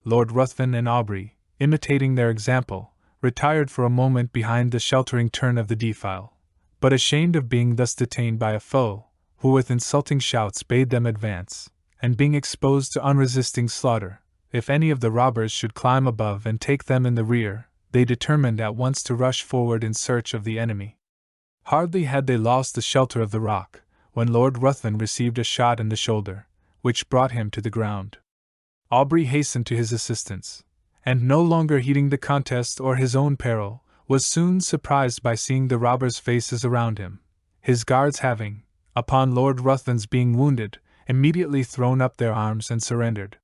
Lord Ruthven and Aubrey, imitating their example, retired for a moment behind the sheltering turn of the defile, but ashamed of being thus detained by a foe, who with insulting shouts bade them advance, and being exposed to unresisting slaughter, if any of the robbers should climb above and take them in the rear, they determined at once to rush forward in search of the enemy. Hardly had they lost the shelter of the rock, when Lord Ruthven received a shot in the shoulder, which brought him to the ground. Aubrey hastened to his assistance, and no longer heeding the contest or his own peril, was soon surprised by seeing the robbers' faces around him, his guards having, upon Lord Ruthven's being wounded, immediately thrown up their arms and surrendered.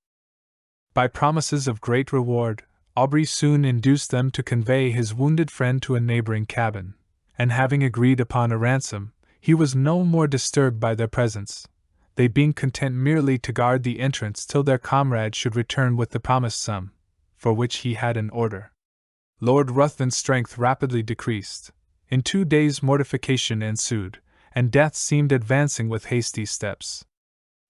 By promises of great reward, Aubrey soon induced them to convey his wounded friend to a neighboring cabin, and having agreed upon a ransom, he was no more disturbed by their presence, they being content merely to guard the entrance till their comrade should return with the promised sum, for which he had an order. Lord Ruthven's strength rapidly decreased. In 2 days mortification ensued, and death seemed advancing with hasty steps.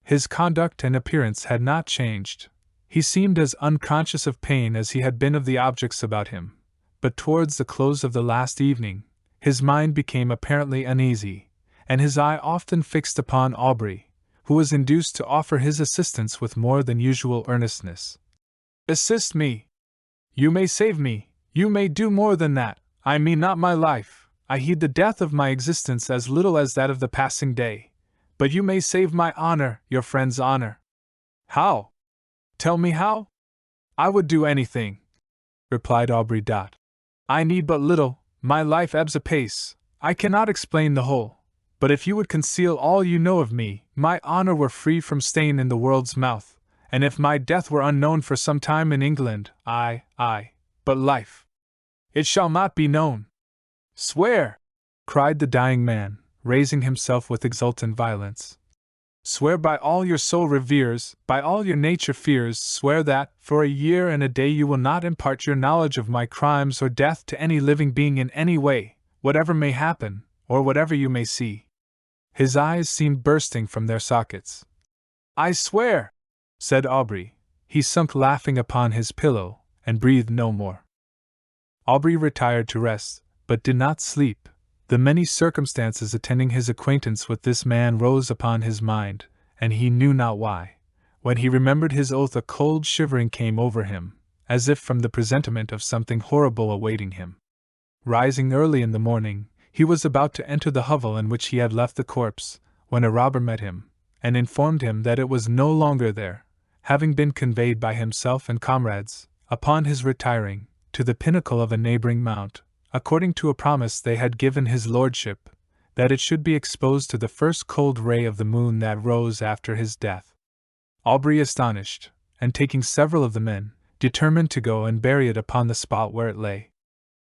His conduct and appearance had not changed. He seemed as unconscious of pain as he had been of the objects about him, but towards the close of the last evening, his mind became apparently uneasy, and his eye often fixed upon Aubrey, who was induced to offer his assistance with more than usual earnestness. "Assist me! You may save me, you may do more than that. I mean not my life, I heed the death of my existence as little as that of the passing day, but you may save my honor, your friend's honor." "How? Tell me how?" "I would do anything," replied Aubrey. "I need but little, my life ebbs apace, I cannot explain the whole, but if you would conceal all you know of me, my honor were free from stain in the world's mouth, and if my death were unknown for some time in England, but life, it shall not be known." "Swear!" cried the dying man, raising himself with exultant violence. "Swear by all your soul reveres, by all your nature fears, swear that, for a year and a day you will not impart your knowledge of my crimes or death to any living being in any way, whatever may happen, or whatever you may see." His eyes seemed bursting from their sockets. "I swear!" said Aubrey. He sunk laughing upon his pillow, and breathed no more. Aubrey retired to rest, but did not sleep. The many circumstances attending his acquaintance with this man rose upon his mind, and he knew not why. When he remembered his oath, a cold shivering came over him, as if from the presentiment of something horrible awaiting him. Rising early in the morning, he was about to enter the hovel in which he had left the corpse, when a robber met him, and informed him that it was no longer there, having been conveyed by himself and comrades, upon his retiring, to the pinnacle of a neighboring mount, according to a promise they had given his lordship, that it should be exposed to the first cold ray of the moon that rose after his death. Aubrey, astonished, and taking several of the men, determined to go and bury it upon the spot where it lay.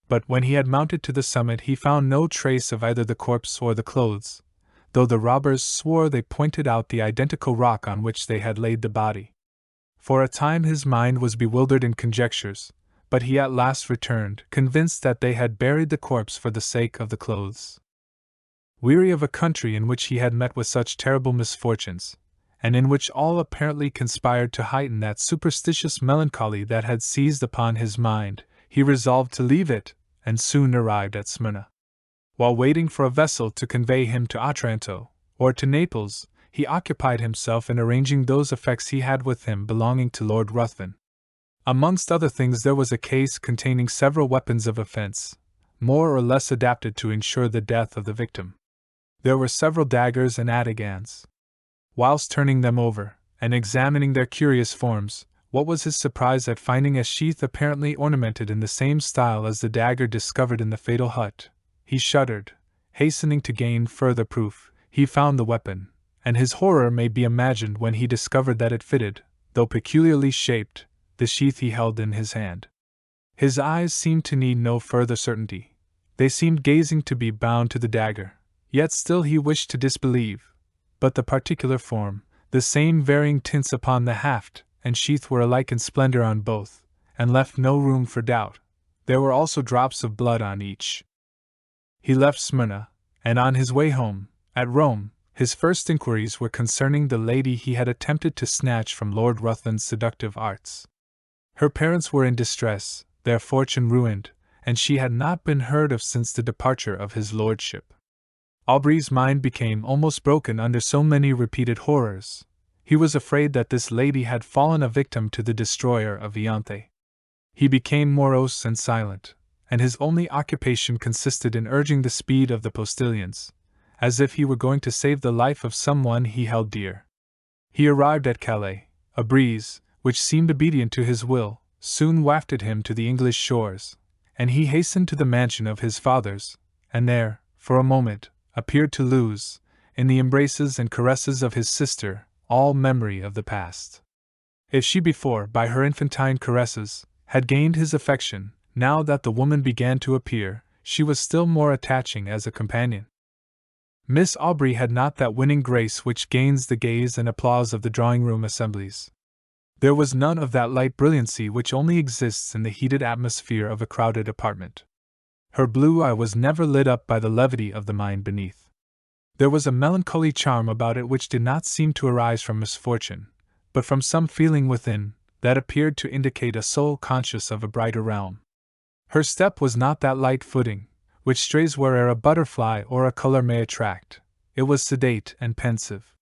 But when he had mounted to the summit he found no trace of either the corpse or the clothes, though the robbers swore they pointed out the identical rock on which they had laid the body. For a time his mind was bewildered in conjectures, but he at last returned, convinced that they had buried the corpse for the sake of the clothes. Weary of a country in which he had met with such terrible misfortunes, and in which all apparently conspired to heighten that superstitious melancholy that had seized upon his mind, he resolved to leave it, and soon arrived at Smyrna. While waiting for a vessel to convey him to Otranto, or to Naples, he occupied himself in arranging those effects he had with him belonging to Lord Ruthven. Amongst other things there was a case containing several weapons of offense, more or less adapted to ensure the death of the victim. There were several daggers and atagans. Whilst turning them over, and examining their curious forms, what was his surprise at finding a sheath apparently ornamented in the same style as the dagger discovered in the fatal hut. He shuddered, hastening to gain further proof. He found the weapon, and his horror may be imagined when he discovered that it fitted, though peculiarly shaped, the sheath he held in his hand. His eyes seemed to need no further certainty. They seemed gazing to be bound to the dagger, yet still he wished to disbelieve. But the particular form, the same varying tints upon the haft and sheath were alike in splendor on both, and left no room for doubt. There were also drops of blood on each. He left Smyrna, and on his way home, at Rome, his first inquiries were concerning the lady he had attempted to snatch from Lord Ruthven's seductive arts. Her parents were in distress, their fortune ruined, and she had not been heard of since the departure of his lordship. Aubrey's mind became almost broken under so many repeated horrors. He was afraid that this lady had fallen a victim to the destroyer of Ianthe. He became morose and silent, and his only occupation consisted in urging the speed of the postilions, as if he were going to save the life of someone he held dear. He arrived at Calais. A breeze, which seemed obedient to his will, soon wafted him to the English shores, and he hastened to the mansion of his fathers, and there, for a moment, appeared to lose, in the embraces and caresses of his sister, all memory of the past. If she before, by her infantine caresses, had gained his affection, now that the woman began to appear, she was still more attaching as a companion. Miss Aubrey had not that winning grace which gains the gaze and applause of the drawing-room assemblies. There was none of that light brilliancy which only exists in the heated atmosphere of a crowded apartment. Her blue eye was never lit up by the levity of the mind beneath. There was a melancholy charm about it which did not seem to arise from misfortune, but from some feeling within, that appeared to indicate a soul conscious of a brighter realm. Her step was not that light footing which strays where'er a butterfly or a color may attract. It was sedate and pensive.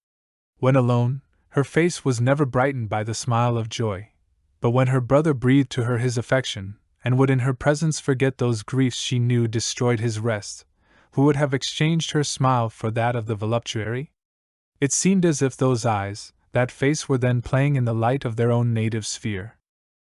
When alone, her face was never brightened by the smile of joy, but when her brother breathed to her his affection, and would in her presence forget those griefs she knew destroyed his rest, who would have exchanged her smile for that of the voluptuary? It seemed as if those eyes, that face were then playing in the light of their own native sphere.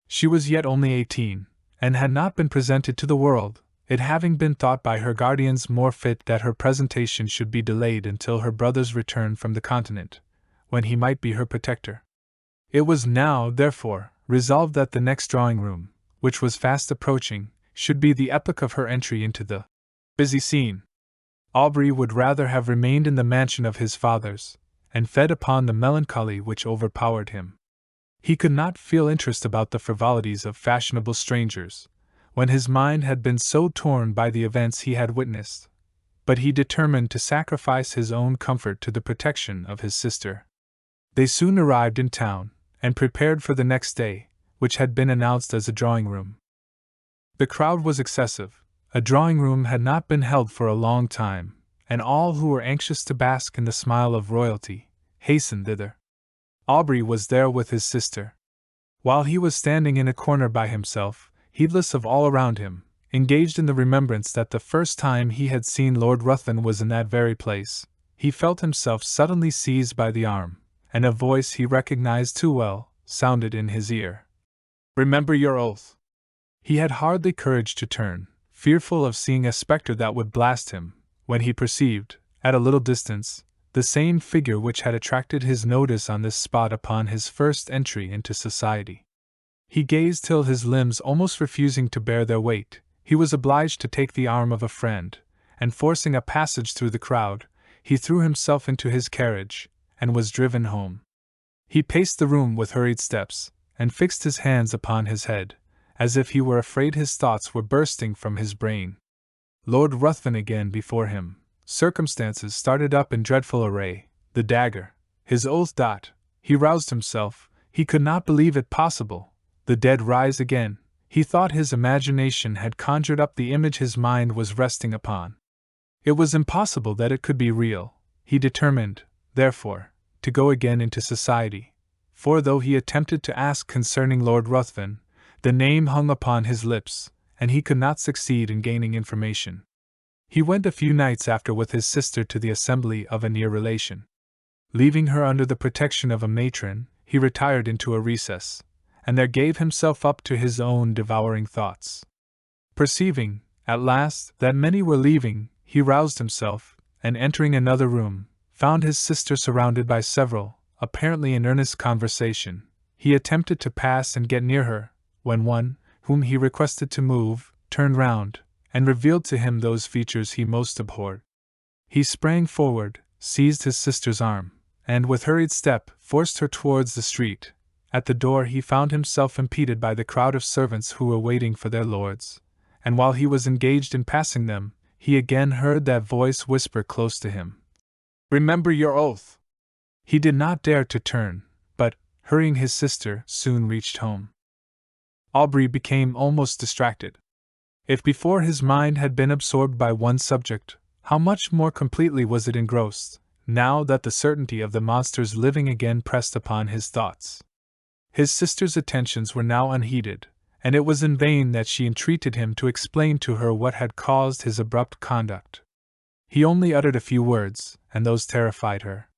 She was yet only 18, and had not been presented to the world, it having been thought by her guardians more fit that her presentation should be delayed until her brother's return from the continent, when he might be her protector. It was now, therefore, resolved that the next drawing-room, which was fast approaching, should be the epoch of her entry into the busy scene. Aubrey would rather have remained in the mansion of his fathers, and fed upon the melancholy which overpowered him. He could not feel interest about the frivolities of fashionable strangers, when his mind had been so torn by the events he had witnessed, but he determined to sacrifice his own comfort to the protection of his sister. They soon arrived in town, and prepared for the next day, which had been announced as a drawing-room. The crowd was excessive. A drawing-room had not been held for a long time, and all who were anxious to bask in the smile of royalty hastened thither. Aubrey was there with his sister. While he was standing in a corner by himself, heedless of all around him, engaged in the remembrance that the first time he had seen Lord Ruthven was in that very place, he felt himself suddenly seized by the arm, and a voice he recognized too well sounded in his ear. "Remember your oath." He had hardly courage to turn, fearful of seeing a spectre that would blast him, when he perceived, at a little distance, the same figure which had attracted his notice on this spot upon his first entry into society. He gazed till his limbs almost refusing to bear their weight, he was obliged to take the arm of a friend, and forcing a passage through the crowd, he threw himself into his carriage, and was driven home. He paced the room with hurried steps, and fixed his hands upon his head, as if he were afraid his thoughts were bursting from his brain. Lord Ruthven again before him, circumstances started up in dreadful array, the dagger, his oath. He roused himself, he could not believe it possible. The dead rise again, he thought his imagination had conjured up the image his mind was resting upon. It was impossible that it could be real. He determined, therefore, to go again into society, for though he attempted to ask concerning Lord Ruthven, the name hung upon his lips, and he could not succeed in gaining information. He went a few nights after with his sister to the assembly of a near relation. Leaving her under the protection of a matron, he retired into a recess, and there gave himself up to his own devouring thoughts. Perceiving, at last, that many were leaving, he roused himself, and entering another room, found his sister surrounded by several, apparently in earnest conversation. He attempted to pass and get near her, when one, whom he requested to move, turned round, and revealed to him those features he most abhorred. He sprang forward, seized his sister's arm, and with hurried step forced her towards the street. At the door he found himself impeded by the crowd of servants who were waiting for their lords, and while he was engaged in passing them, he again heard that voice whisper close to him, "Remember your oath." He did not dare to turn, but, hurrying his sister, soon reached home. Aubrey became almost distracted. If before his mind had been absorbed by one subject, how much more completely was it engrossed, now that the certainty of the monster's living again pressed upon his thoughts. His sister's attentions were now unheeded, and it was in vain that she entreated him to explain to her what had caused his abrupt conduct. He only uttered a few words, and those terrified her.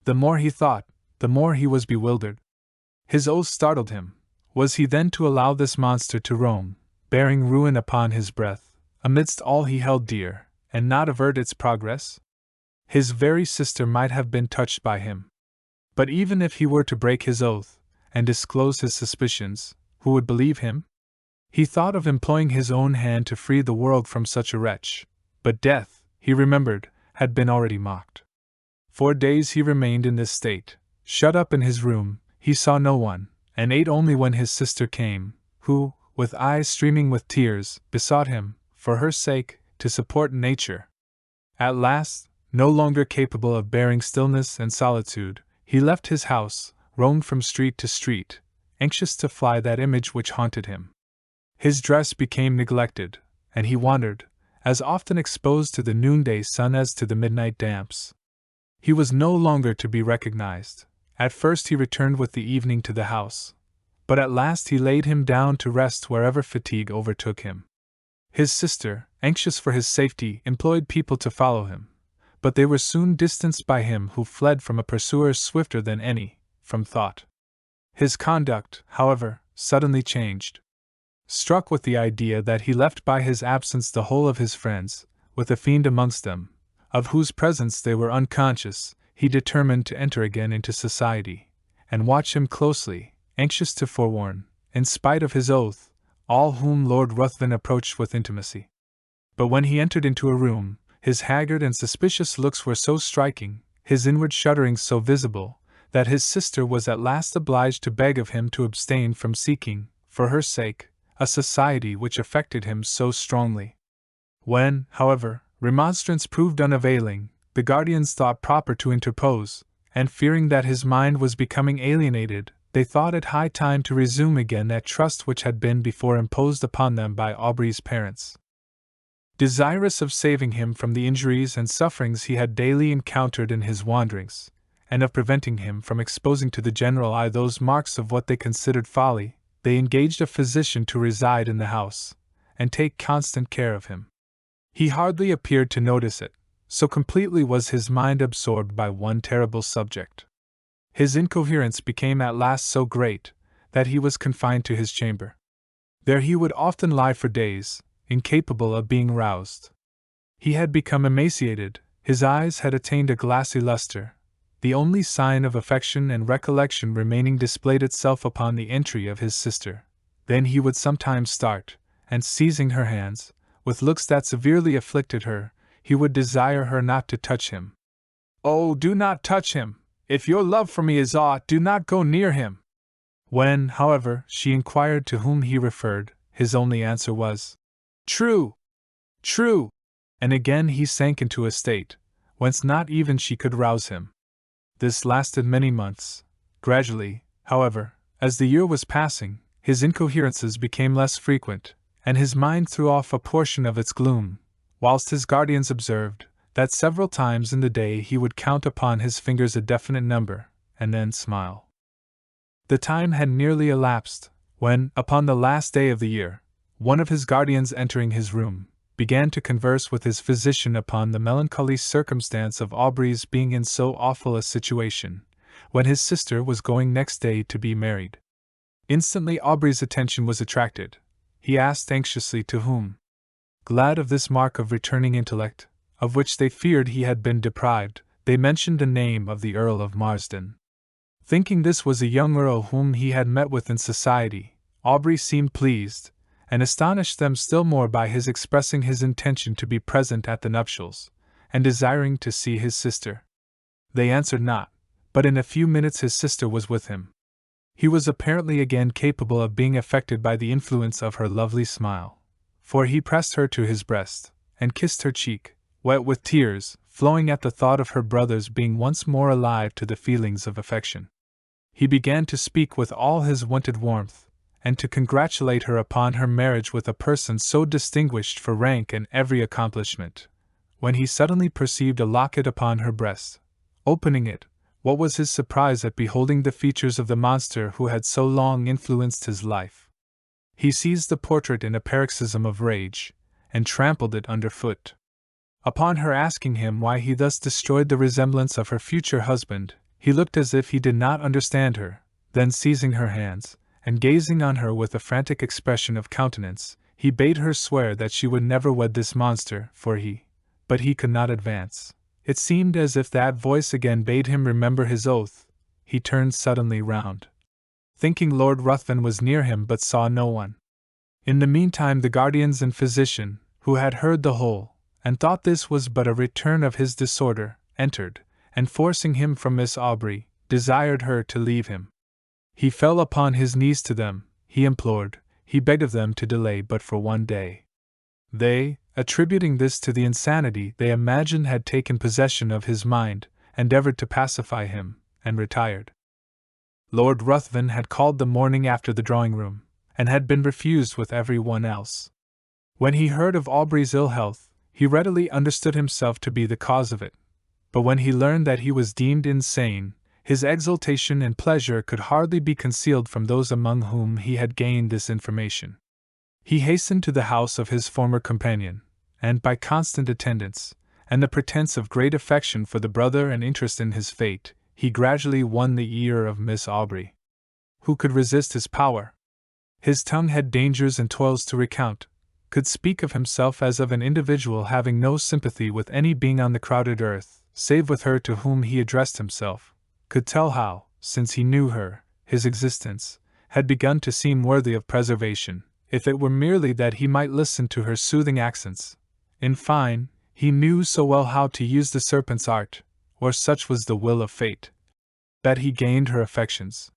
The more he thought, the more he was bewildered. His oath startled him. Was he then to allow this monster to roam, bearing ruin upon his breath, amidst all he held dear, and not avert its progress? His very sister might have been touched by him. But even if he were to break his oath, and disclose his suspicions, who would believe him? He thought of employing his own hand to free the world from such a wretch, but death, he remembered, had been already mocked. 4 days he remained in this state, shut up in his room. He saw no one, and ate only when his sister came, who, with eyes streaming with tears, besought him, for her sake, to support nature. At last, no longer capable of bearing stillness and solitude, he left his house, roamed from street to street, anxious to fly that image which haunted him. His dress became neglected, and he wandered, as often exposed to the noonday sun as to the midnight damps. He was no longer to be recognized. At first he returned with the evening to the house, but at last he laid him down to rest wherever fatigue overtook him. His sister, anxious for his safety, employed people to follow him, but they were soon distanced by him who fled from a pursuer swifter than any, from thought. His conduct, however, suddenly changed. Struck with the idea that he left by his absence the whole of his friends, with a fiend amongst them, of whose presence they were unconscious, he determined to enter again into society, and watch him closely, anxious to forewarn, in spite of his oath, all whom Lord Ruthven approached with intimacy. But when he entered into a room, his haggard and suspicious looks were so striking, his inward shudderings so visible, that his sister was at last obliged to beg of him to abstain from seeking, for her sake, a society which affected him so strongly. When, however, remonstrance proved unavailing, the guardians thought proper to interpose, and fearing that his mind was becoming alienated, they thought it high time to resume again that trust which had been before imposed upon them by Aubrey's parents. Desirous of saving him from the injuries and sufferings he had daily encountered in his wanderings, and of preventing him from exposing to the general eye those marks of what they considered folly, they engaged a physician to reside in the house, and take constant care of him. He hardly appeared to notice it, so completely was his mind absorbed by one terrible subject. His incoherence became at last so great, that he was confined to his chamber. There he would often lie for days, incapable of being roused. He had become emaciated, his eyes had attained a glassy luster. The only sign of affection and recollection remaining displayed itself upon the entry of his sister. Then he would sometimes start, and seizing her hands, with looks that severely afflicted her, he would desire her not to touch him. "Oh, do not touch him! If your love for me is aught, do not go near him!" When, however, she inquired to whom he referred, his only answer was, "True! True!" And again he sank into a state, whence not even she could rouse him. This lasted many months. Gradually, however, as the year was passing, his incoherences became less frequent, and his mind threw off a portion of its gloom, whilst his guardians observed that several times in the day he would count upon his fingers a definite number, and then smile. The time had nearly elapsed, when, upon the last day of the year, one of his guardians entering his room, began to converse with his physician upon the melancholy circumstance of Aubrey's being in so awful a situation, when his sister was going next day to be married. Instantly Aubrey's attention was attracted. He asked anxiously to whom. Glad of this mark of returning intellect, of which they feared he had been deprived, they mentioned the name of the Earl of Marsden. Thinking this was a young earl whom he had met with in society, Aubrey seemed pleased, and astonished them still more by his expressing his intention to be present at the nuptials, and desiring to see his sister. They answered not, but in a few minutes his sister was with him. He was apparently again capable of being affected by the influence of her lovely smile, for he pressed her to his breast, and kissed her cheek, wet with tears, flowing at the thought of her brother's being once more alive to the feelings of affection. He began to speak with all his wonted warmth, and to congratulate her upon her marriage with a person so distinguished for rank and every accomplishment, when he suddenly perceived a locket upon her breast. Opening it, what was his surprise at beholding the features of the monster who had so long influenced his life! He seized the portrait in a paroxysm of rage, and trampled it underfoot. Upon her asking him why he thus destroyed the resemblance of her future husband, he looked as if he did not understand her, then seizing her hands, and gazing on her with a frantic expression of countenance, he bade her swear that she would never wed this monster, but he could not advance. It seemed as if that voice again bade him remember his oath. He turned suddenly round, thinking Lord Ruthven was near him but saw no one. In the meantime the guardians and physician, who had heard the whole, and thought this was but a return of his disorder, entered, and forcing him from Miss Aubrey, desired her to leave him. He fell upon his knees to them, he implored, he begged of them to delay but for one day. They, attributing this to the insanity they imagined had taken possession of his mind, endeavored to pacify him, and retired. Lord Ruthven had called the morning after the drawing-room, and had been refused with everyone else. When he heard of Aubrey's ill health, he readily understood himself to be the cause of it, but when he learned that he was deemed insane, his exultation and pleasure could hardly be concealed from those among whom he had gained this information. He hastened to the house of his former companion, and by constant attendance, and the pretense of great affection for the brother and interest in his fate, he gradually won the ear of Miss Aubrey. Who could resist his power? His tongue had dangers and toils to recount, could speak of himself as of an individual having no sympathy with any being on the crowded earth, save with her to whom he addressed himself, could tell how, since he knew her, his existence had begun to seem worthy of preservation, if it were merely that he might listen to her soothing accents. In fine, he knew so well how to use the serpent's art, or such was the will of fate, that he gained her affections.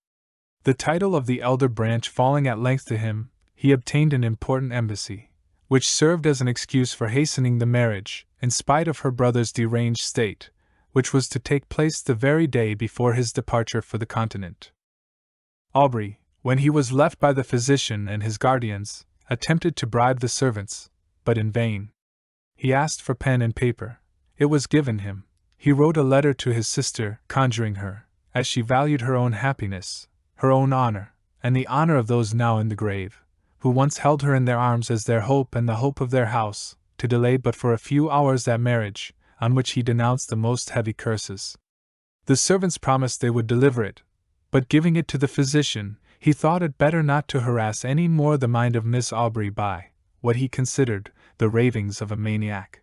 The title of the elder branch falling at length to him, he obtained an important embassy, which served as an excuse for hastening the marriage, in spite of her brother's deranged state, which was to take place the very day before his departure for the continent. Aubrey, when he was left by the physician and his guardians, attempted to bribe the servants, but in vain. He asked for pen and paper. It was given him. He wrote a letter to his sister, conjuring her, as she valued her own happiness, her own honor, and the honor of those now in the grave, who once held her in their arms as their hope and the hope of their house, to delay but for a few hours that marriage, on which he denounced the most heavy curses. The servants promised they would deliver it, but giving it to the physician, he thought it better not to harass any more the mind of Miss Aubrey by what he considered the ravings of a maniac.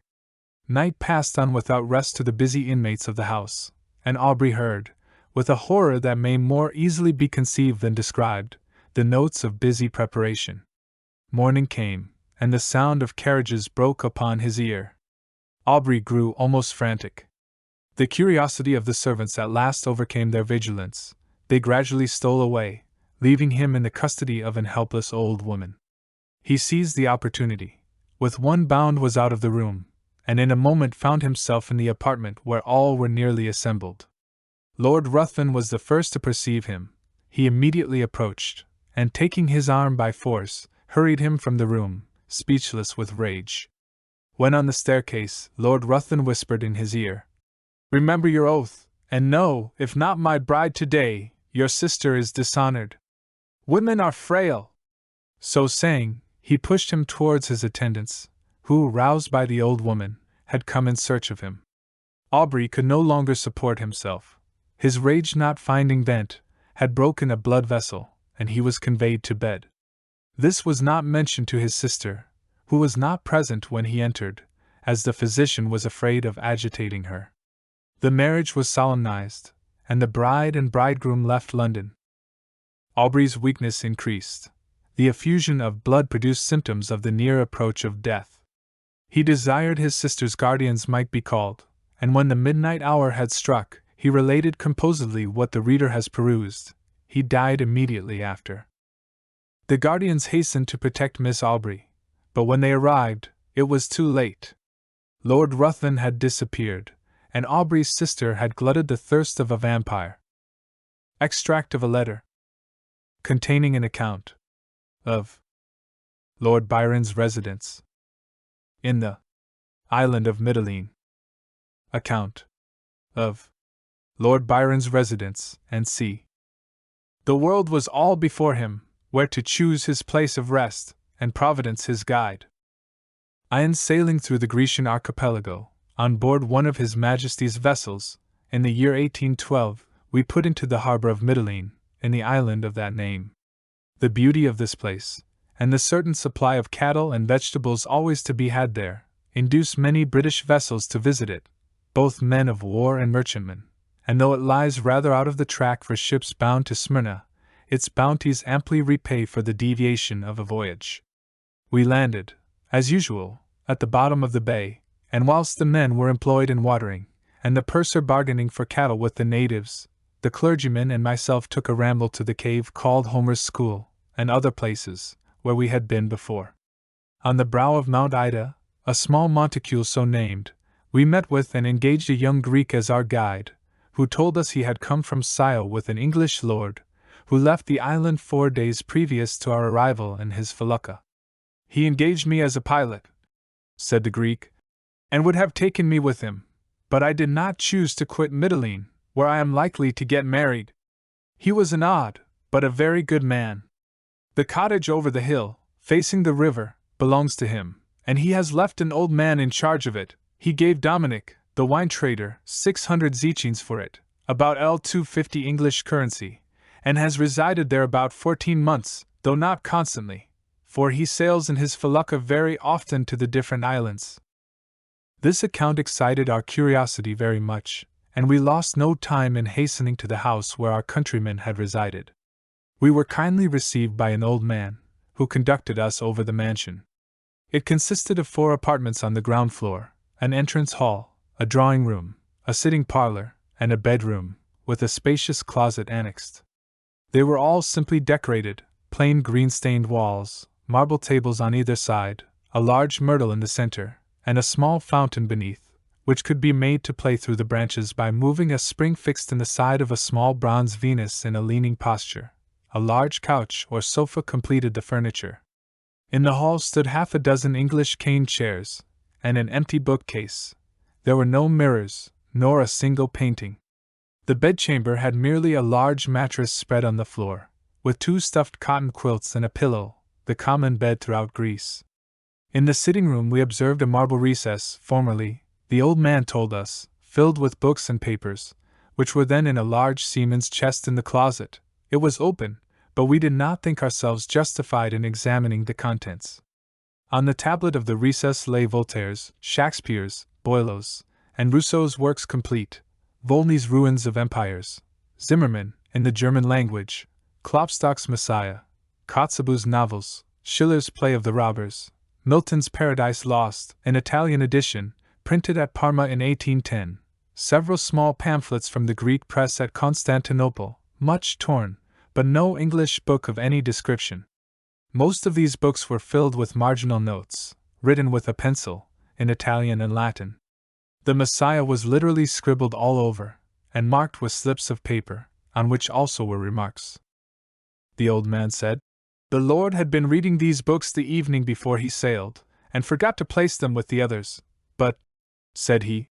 Night passed on without rest to the busy inmates of the house, and Aubrey heard, with a horror that may more easily be conceived than described, the notes of busy preparation. Morning came, and the sound of carriages broke upon his ear. Aubrey grew almost frantic. The curiosity of the servants at last overcame their vigilance. They gradually stole away, leaving him in the custody of an helpless old woman. He seized the opportunity, with one bound was out of the room, and in a moment found himself in the apartment where all were nearly assembled. Lord Ruthven was the first to perceive him. He immediately approached, and taking his arm by force, hurried him from the room, speechless with rage. When on the staircase, Lord Ruthven whispered in his ear, "Remember your oath, and know, if not my bride today, your sister is dishonored. Women are frail." So saying, he pushed him towards his attendants, who, roused by the old woman, had come in search of him. Aubrey could no longer support himself. His rage not finding vent, had broken a blood vessel, and he was conveyed to bed. This was not mentioned to his sister, who was not present when he entered, as the physician was afraid of agitating her. The marriage was solemnized, and the bride and bridegroom left London. Aubrey's weakness increased. The effusion of blood produced symptoms of the near approach of death. He desired his sister's guardians might be called, and when the midnight hour had struck, he related composedly what the reader has perused. He died immediately after. The guardians hastened to protect Miss Aubrey, but when they arrived, it was too late. Lord Ruthven had disappeared, and Aubrey's sister had glutted the thirst of a vampire. Extract of a letter containing an account of Lord Byron's residence in the island of Mitylene. Account of Lord Byron's residence, and c. The world was all before him, where to choose his place of rest, and Providence his guide. In sailing through the Grecian archipelago, on board one of His Majesty's vessels, in the year 1812, we put into the harbor of Mitylene, in the island of that name. The beauty of this place, and the certain supply of cattle and vegetables always to be had there, induced many British vessels to visit it, both men of war and merchantmen, and though it lies rather out of the track for ships bound to Smyrna, its bounties amply repay for the deviation of a voyage. We landed, as usual, at the bottom of the bay, and whilst the men were employed in watering, and the purser bargaining for cattle with the natives, the clergyman and myself took a ramble to the cave called Homer's School, and other places, where we had been before. On the brow of Mount Ida, a small monticule so named, we met with and engaged a young Greek as our guide, who told us he had come from Scio with an English lord, who left the island 4 days previous to our arrival in his felucca. He engaged me as a pilot, said the Greek, and would have taken me with him, but I did not choose to quit Mitylene, where I am likely to get married. He was an odd, but a very good man. The cottage over the hill, facing the river, belongs to him, and he has left an old man in charge of it. He gave Dominic, the wine trader, 600 zechins for it, about L250 English currency, and has resided there about 14 months, though not constantly, for he sails in his felucca very often to the different islands. This account excited our curiosity very much, and we lost no time in hastening to the house where our countryman had resided. We were kindly received by an old man, who conducted us over the mansion. It consisted of 4 apartments on the ground floor, an entrance hall, a drawing room, a sitting parlor, and a bedroom, with a spacious closet annexed. They were all simply decorated, plain green-stained walls, marble tables on either side, a large myrtle in the center, and a small fountain beneath, which could be made to play through the branches by moving a spring fixed in the side of a small bronze Venus in a leaning posture. A large couch or sofa completed the furniture. In the hall stood half a dozen English cane chairs, and an empty bookcase. There were no mirrors, nor a single painting. The bedchamber had merely a large mattress spread on the floor, with 2 stuffed cotton quilts and a pillow, the common bed throughout Greece. In the sitting room we observed a marble recess, formerly, the old man told us, filled with books and papers, which were then in a large seaman's chest in the closet. It was open, but we did not think ourselves justified in examining the contents. On the tablet of the recess lay Voltaire's, Shakespeare's, Boileau's, and Rousseau's works complete, Volney's Ruins of Empires, Zimmermann, in the German language, Klopstock's Messiah, Kotzebue's novels, Schiller's Play of the Robbers, Milton's Paradise Lost, an Italian edition, printed at Parma in 1810, several small pamphlets from the Greek press at Constantinople, much torn, but no English book of any description. Most of these books were filled with marginal notes, written with a pencil, in Italian and Latin. The Messiah was literally scribbled all over, and marked with slips of paper, on which also were remarks. The old man said, "The Lord had been reading these books the evening before he sailed, and forgot to place them with the others, but," said he,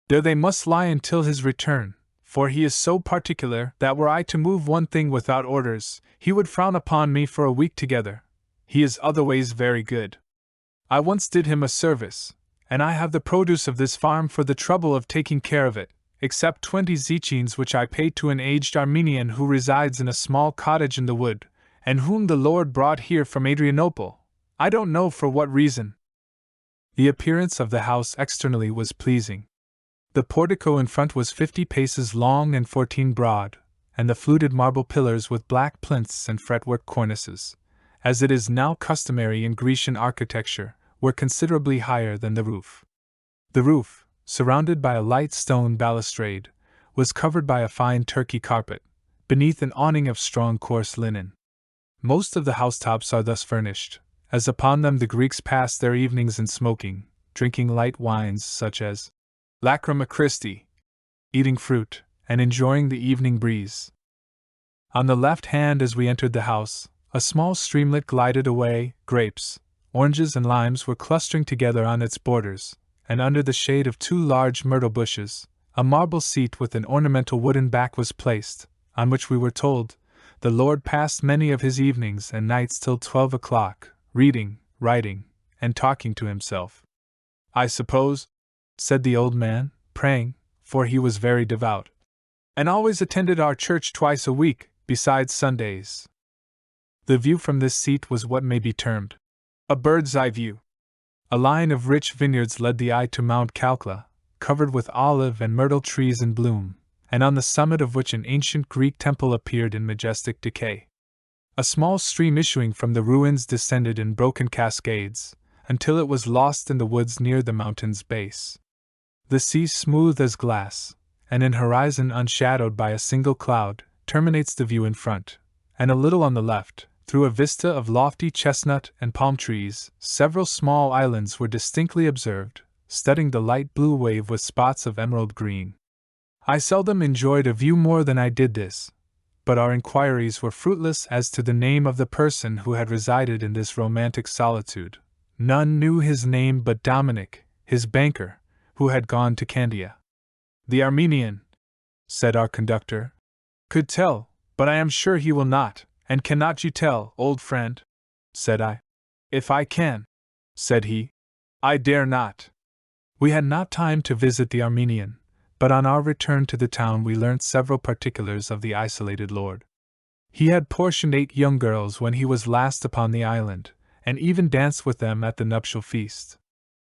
"there they must lie until his return, for he is so particular that were I to move one thing without orders, he would frown upon me for a week together. He is otherways very good. I once did him a service, and I have the produce of this farm for the trouble of taking care of it, except 20 zechins which I paid to an aged Armenian who resides in a small cottage in the wood, and whom the Lord brought here from Adrianople, I don't know for what reason." The appearance of the house externally was pleasing. The portico in front was 50 paces long and 14 broad, and the fluted marble pillars with black plinths and fretwork cornices, as it is now customary in Grecian architecture, were considerably higher than the roof. The roof, surrounded by a light stone balustrade, was covered by a fine Turkey carpet, beneath an awning of strong coarse linen. Most of the housetops are thus furnished, as upon them the Greeks pass their evenings in smoking, drinking light wines such as Lacrima Christi, eating fruit, and enjoying the evening breeze. On the left hand as we entered the house, a small streamlet glided away, grapes, oranges and limes were clustering together on its borders, and under the shade of 2 large myrtle bushes, a marble seat with an ornamental wooden back was placed, on which we were told, the Lord passed many of his evenings and nights till 12 o'clock, reading, writing, and talking to himself. "I suppose," said the old man, praying, for he was very devout, and always attended our church twice a week, besides Sundays. The view from this seat was what may be termed a bird's-eye view. A line of rich vineyards led the eye to Mount Calcla, covered with olive and myrtle trees in bloom, and on the summit of which an ancient Greek temple appeared in majestic decay. A small stream issuing from the ruins descended in broken cascades, until it was lost in the woods near the mountain's base. The sea, smooth as glass, and an horizon unshadowed by a single cloud, terminates the view in front, and a little on the left, through a vista of lofty chestnut and palm trees, several small islands were distinctly observed, studding the light blue wave with spots of emerald green. I seldom enjoyed a view more than I did this, but our inquiries were fruitless as to the name of the person who had resided in this romantic solitude. None knew his name but Dominic, his banker, who had gone to Candia. The Armenian, said our conductor, could tell, but I am sure he will not. And cannot you tell, old friend? Said I. If I can, said he, I dare not. We had not time to visit the Armenian, but on our return to the town we learnt several particulars of the isolated lord. He had portioned 8 young girls when he was last upon the island, and even danced with them at the nuptial feast.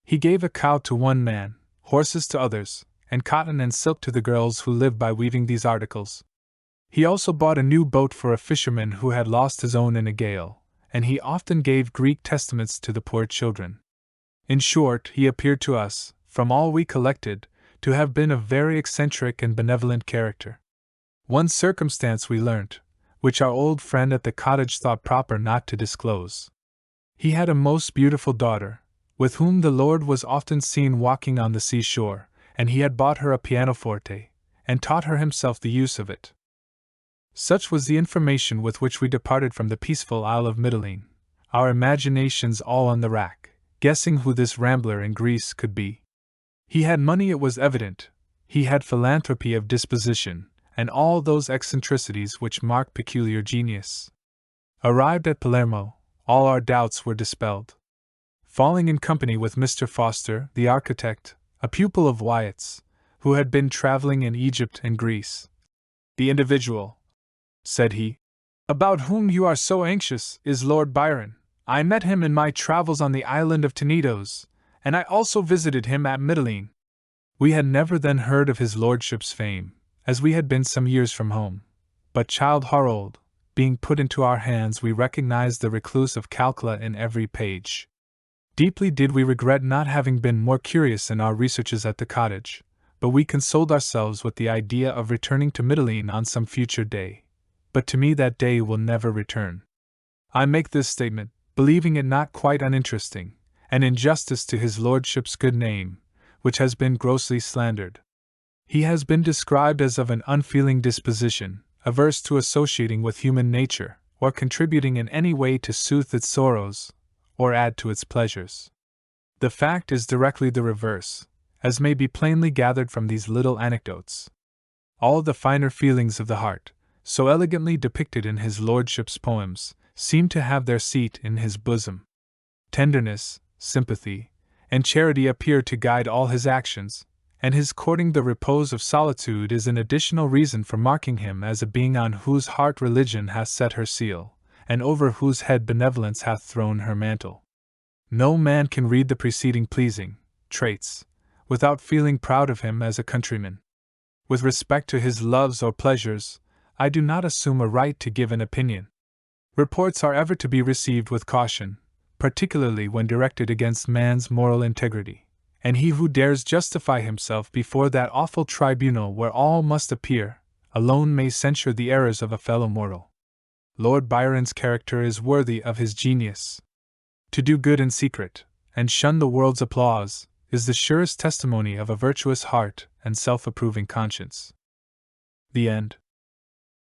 He gave a cow to one man, horses to others, and cotton and silk to the girls who lived by weaving these articles. He also bought a new boat for a fisherman who had lost his own in a gale, and he often gave Greek testaments to the poor children. In short, he appeared to us, from all we collected, to have been a very eccentric and benevolent character. One circumstance we learnt, which our old friend at the cottage thought proper not to disclose. He had a most beautiful daughter, with whom the lord was often seen walking on the seashore, and he had bought her a pianoforte, and taught her himself the use of it. Such was the information with which we departed from the peaceful Isle of Mitylene, our imaginations all on the rack, guessing who this rambler in Greece could be. He had money, it was evident, he had philanthropy of disposition, and all those eccentricities which mark peculiar genius. Arrived at Palermo, all our doubts were dispelled. Falling in company with Mr. Foster, the architect, a pupil of Wyatt's, who had been traveling in Egypt and Greece. The individual, said he, about whom you are so anxious, is Lord Byron. I met him in my travels on the island of Tenedos, and I also visited him at Mitylene. We had never then heard of his lordship's fame, as we had been some years from home, but Childe Harold, being put into our hands, we recognized the recluse of Calcula in every page. Deeply did we regret not having been more curious in our researches at the cottage, but we consoled ourselves with the idea of returning to Mitylene on some future day. But to me that day will never return. I make this statement, believing it not quite uninteresting, and in justice to his lordship's good name, which has been grossly slandered. He has been described as of an unfeeling disposition, averse to associating with human nature, or contributing in any way to soothe its sorrows, or add to its pleasures. The fact is directly the reverse, as may be plainly gathered from these little anecdotes. All the finer feelings of the heart, so elegantly depicted in his lordship's poems, seem to have their seat in his bosom. Tenderness, sympathy, and charity appear to guide all his actions, and his courting the repose of solitude is an additional reason for marking him as a being on whose heart religion hath set her seal, and over whose head benevolence hath thrown her mantle. No man can read the preceding pleasing traits without feeling proud of him as a countryman. With respect to his loves or pleasures, I do not assume a right to give an opinion. Reports are ever to be received with caution, particularly when directed against man's moral integrity, and he who dares justify himself before that awful tribunal where all must appear, alone may censure the errors of a fellow mortal. Lord Byron's character is worthy of his genius. To do good in secret, and shun the world's applause, is the surest testimony of a virtuous heart and self-approving conscience. The End.